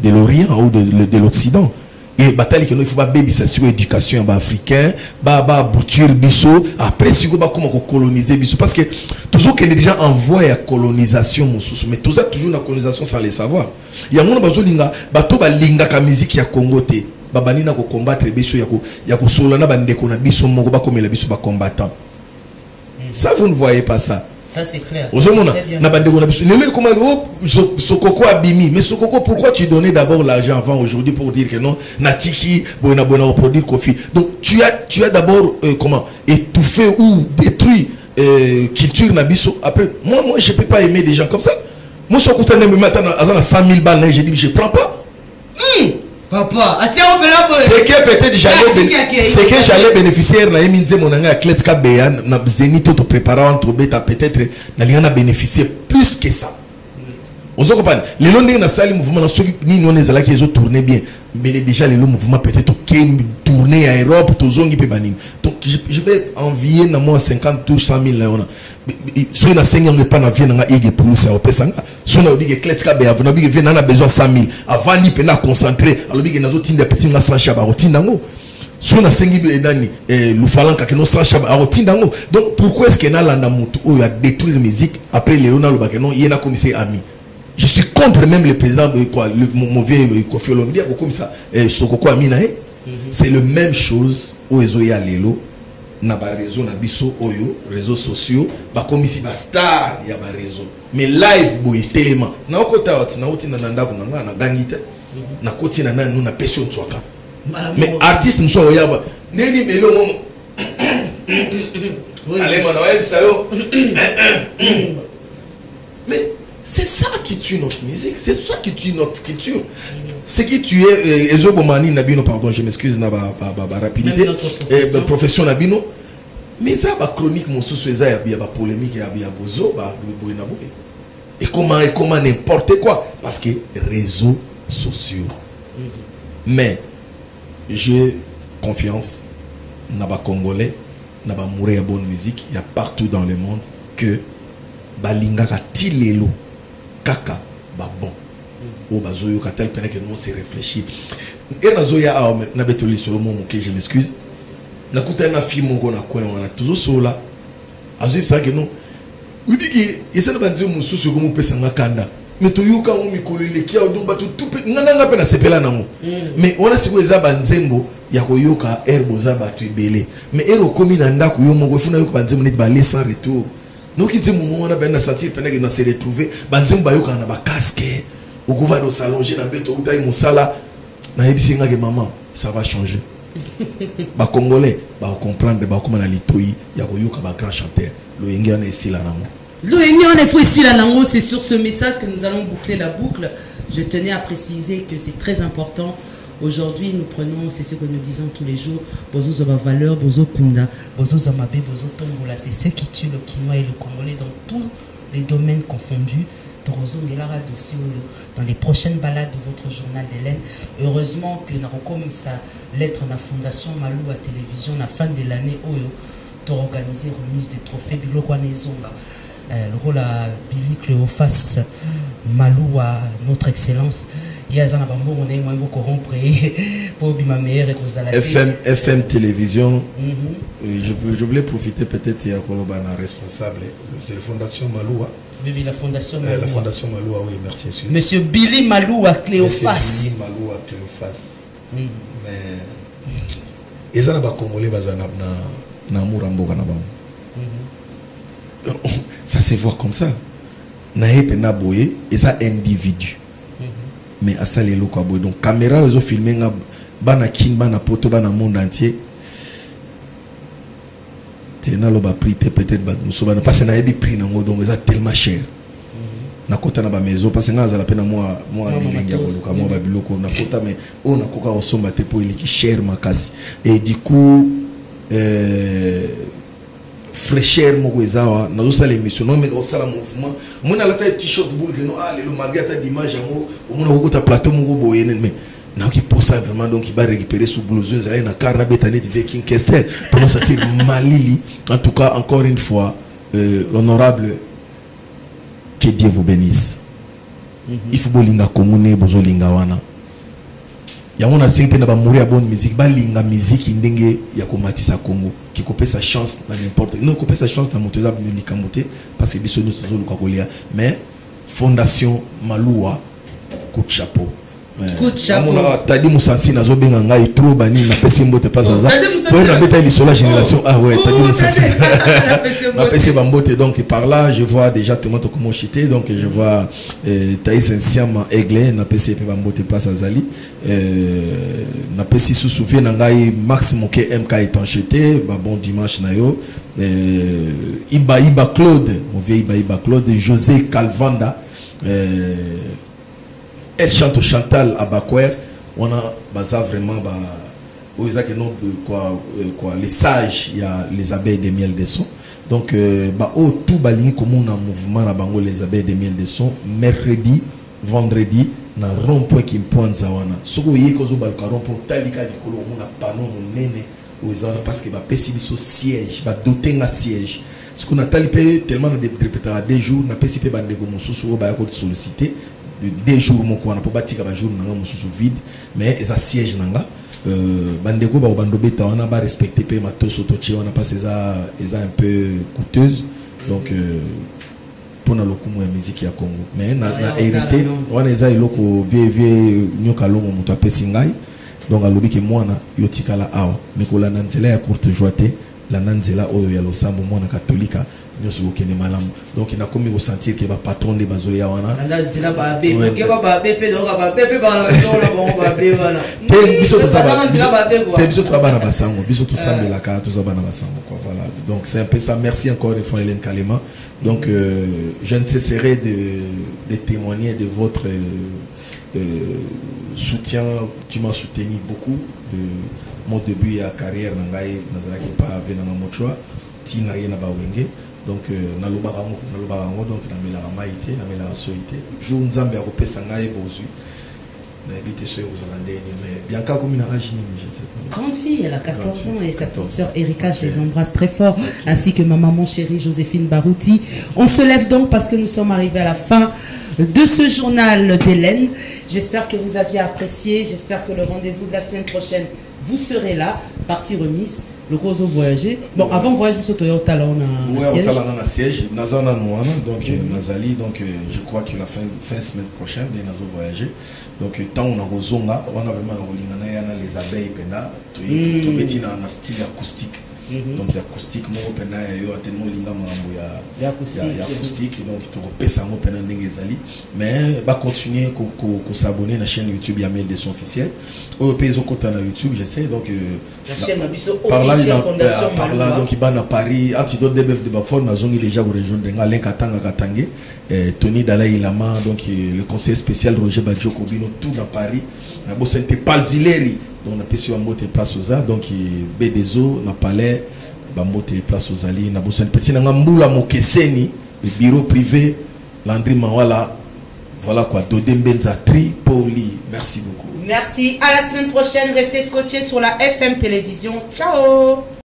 l'Orient ou de l'Occident. Et bataille que nous il faut pas baby ça sur éducation africain ba bouture biso après si go ba comment coloniser biso parce que toujours que les gens envoient à colonisation mususu mais tout ça toujours la colonisation sans les savoir il y a mon bazo linga bato ba linga ka musique ya Congo te ba banina ko combattre biso ya ko solana ba ndeko na biso moko ba komela biso ba combattant ça vous ne voyez pas ça Ça c'est clair. Sokoko abimi. Mais Sokoko, pourquoi tu donnais d'abord l'argent avant aujourd'hui pour dire que non, Natiki, Boina produire Kofi. Donc tu as d'abord étouffé ou détruit culture Nabiso. Après, moi je peux pas aimer des gens comme ça. Moi je suis content de me mettre à 100 000 balles, j'ai dit je prends pas. Papa, c'est que peut-être j'allais bénéficier de mon Kletka Beyan, na Zenito te préparer entre bêta peut-être n'a bénéficier plus que ça. On se comprend. Les longs dans salle mouvement na ceux ni non les qui ont tourné bien, mais déjà les mouvements peut-être qui tourner à Europe to zongi pe baning. Donc je vais envier na moi 50 tout 100 000 là on a. Soit na 5 ans mais pas na vie na ige pour ça au pesanga. Soit na dit que Kletka Beyan na bi vie na besoin 100 000 avant ni pena concentrer alors bi na zo tinda petit na 100 chaba rotinda ngo. Soit na sengi be dani lufalanka que no 100 chaba rotinda ngo. Donc pourquoi est-ce que na landa mutu o ya détruire musique après les on a le bakeno yena commissaire ami. Je suis contre même le président de quoi, le mauvais Kofi Olomide, comme ça, Sokoko Aminae. C'est la même chose au Ezoya Lelo, na ba réseau na biso oyo, réseaux sociaux, ba comme ici ba star ya ba réseau. Mais live boy tellement. Na okota ot na oti na ndako na nga na gangite. Na koti na nanu na pession twaka. Mais artiste nous so ya ba neni melo momo. Allez mon web ça yo. Mais c'est ça qui tue notre musique, c'est ça qui tue notre culture. Ce qui tue Ezo Bomani Nabino, pardon, je m'excuse na ba rapidité, profession Nabino. Mais ça ba chronique mon sous ça y a ba polémique y a bozo ba boina boé. Et comment n'importe quoi parce que réseaux sociaux. Mais j'ai confiance na ba congolais, na ba mourir bonne musique, il y a partout dans le monde que balinga ka tilelo kaka ba bon o bazoyo ka tel pene que non c'est réfléchi et nazoya a na betoli solo mon que je m'excuse na kuta na film ngo na coin on a toujours sola azoyi ça que non udiki yesana banzo mususu ko mu pesa ngakanda mais to yuka mu mikolele kia odumba to tupe nganga pe na sepela nango mais on a siko eza banzembo ya koyoka herbo za batu ebele mais ero komi na ndako yo moko funa yoka banzembo net ba sans retour. Nous qui disons on a bien senti pendant que nous s'est retrouvé banzim bayoka na ba casque au gouvernement de s'allonger dans beto ou taille musala na ebisinga que maman ça va changer. Ba congolais ba comprendre ba comment na litoi ya koyoka ba grand chanteur lo yengi on est ici là nango. Lo yengi on est ici là nango, c'est sur ce message que nous allons boucler la boucle. Je tenais à préciser que c'est très important. Aujourd'hui, nous prenons, c'est ce que nous disons tous les jours, bozo zoba valeur, bozo kunda, bozo zamabe, bozo tombola. C'est ce qui tue le Kinois et le Congolais dans tous les domaines confondus. Dans les prochaines balades de votre journal d'Hélène. Heureusement que nous avons comme ça lettre de la Fondation Malou à télévision, à la fin de l'année, où organisé remise des trophées Bilokwanezonga. Le rôle à Billy Cléophas Malou à notre excellence. FM télévision. Je voulais profiter peut-être il y a responsable. C'est la Fondation Maloua. Oui, la Fondation Maloua. La Fondation Maloua, oui, merci. Monsieur Billy Maloua Cléophas. Billy Maloua Cléophas. Mais ils ont congolais na Murambo ça se voit comme ça. Naïpe na boye et ça individu. Mais à ça les locaux donc caméra ils ont filmé bana kin bana poto bana monde entier tena lo ba prix peut-être ba nous bana parce na yebi prix nango donc ça tellement cher na kota na ba maison parce que na za la peine moi bilingi ya koluka moi ba biloko na kota mais on a koka osomba te po iliki cher makasi et du coup fraîcheur moko ezawa na zo l'émission non mais on sala mouvement mona la ta t-shirt boule que non ah le malgré ta dimanche yango mona ko ta plateau moko boyene mais na qui pour ça vraiment donc il va récupérer sous blouson ça na car betane de King Kestel pour nous sortir Malili en tout cas encore une fois l'honorable que Dieu vous bénisse il faut bolinga komune bozo linga wana ya on a dit que na ba mourir bonne musique ba linga musique ndenge ya komatisa Congo qui coupe sa chance dans n'importe non coupe sa chance dans motoza musique monter parce que biso nous sommes le Kakolia mais Fondation Maloua coup de chapeau Coup de chapeau. Tadi Moussansi nazo benga ngai trop bani na pesi mbote pas zaza. Pour na beta li la génération. Ah ouais, Tadi Moussansi. Na pesi bambote donc par là je vois déjà tout le monde comment chiter donc je vois Thaïs Nsiama Aigle na pesi pe bambote place Azali. Na pesi sous souvenir na ngai Max Moke MK étanchété, ba bon dimanche na yo. Iba Claude, mon vieux Iba Claude, José Calvanda. Elle chante Chantal Abakwer. On a bazar vraiment les sages, il y a les abeilles de miel de son. Donc tout baling comme on a mouvement na bango les abeilles de miel de son mercredi, vendredi na rond-point qui pointe zawana. Soko yeko zo balka rond-point talika dikolo on a panneau nene parce que ba pesi biso siège, ba doter un siège. Ce qu'on a talipé tellement de répétera des jours na pesi pe bande go mususu ba ko solliciter. Des jours mon quoi on a pas bâti comme jour nanga mususu vide mais ça siège nanga bandeko ba bando beta on a pas respecté pe matos otochi on a pas ça un peu coûteuse donc pour na lokumu ya musique ya Congo mais na hérité on a ça iloko vie nyoka longo muto apesi ngai donc alobi ke mwana yotikala awa mikola na nzela ya courte joité la nanzela oyo ya losambo mwana katolika nyoso okene malamu donc il a commis au sentir que ba patron de bazoya wana la zela ba be ke ba be pe donc ba be ba la bon ba be wana te biso to bana basango biso to sambe la carte to bana basango quoi voilà donc c'est un peu ça. Merci encore une fois Hélène Kalema donc je ne cesserai de témoigner de votre soutien. Tu m'as soutenu beaucoup de mon début à carrière nangai nazalaki pas venir dans mon choix tina yena ba wenge donc na lobarango donc na mela maïté na mela soité jour nzambe a kopesa ngai bozu na habité sur aux Hollandais mais bien qu'à comme une agine je sais pas. Grande fille, elle a 14 ans et sa petite sœur Erika, je les embrasse très fort, ainsi que ma maman chérie Joséphine Barouti. On se lève donc parce que nous sommes arrivés à la fin de ce journal d'Hélène. J'espère que vous aviez apprécié, j'espère que le rendez-vous de la semaine prochaine, vous serez là, partie remise. Le gros voyager. Bon, avant voyage, nous sommes au talon à siège. Oui, au siège. Nazana Nouana, donc Nazali, donc je crois que la fin semaine prochaine, nous allons voyager. Donc tant on a Rozonga, on a vraiment les abeilles pena, tout métier dans un style acoustique. Donc l'acoustique, moi, pena yo tellement linga mambo ya acoustique, donc tu repères moi pena ndengezali. Mais va continuer qu'on s'abonner à la chaîne YouTube Yamel de son officiel. Au pays au côté na YouTube, je sais donc la chaîne officielle Fondation par là donc il va à Paris, antidote de bœuf de Bafor, na zongi déjà au région de Ngalen Katanga Katangé, Tony Dalai Lama, donc le conseiller spécial Roger Badjoko Bino tout dans Paris. Na bo sente Palzileri. Donc on a pu sur Bambote Place aux Arts, donc B2O, na Palais, Bambote Place aux Ali, na Boussan Petit, na Ngambula Mokeseni, le bureau privé, Landry Mawala, voilà quoi, Dodem Benza Tripoli. Merci beaucoup. Merci, à la semaine prochaine, restez scotchés sur la FM Télévision. Ciao.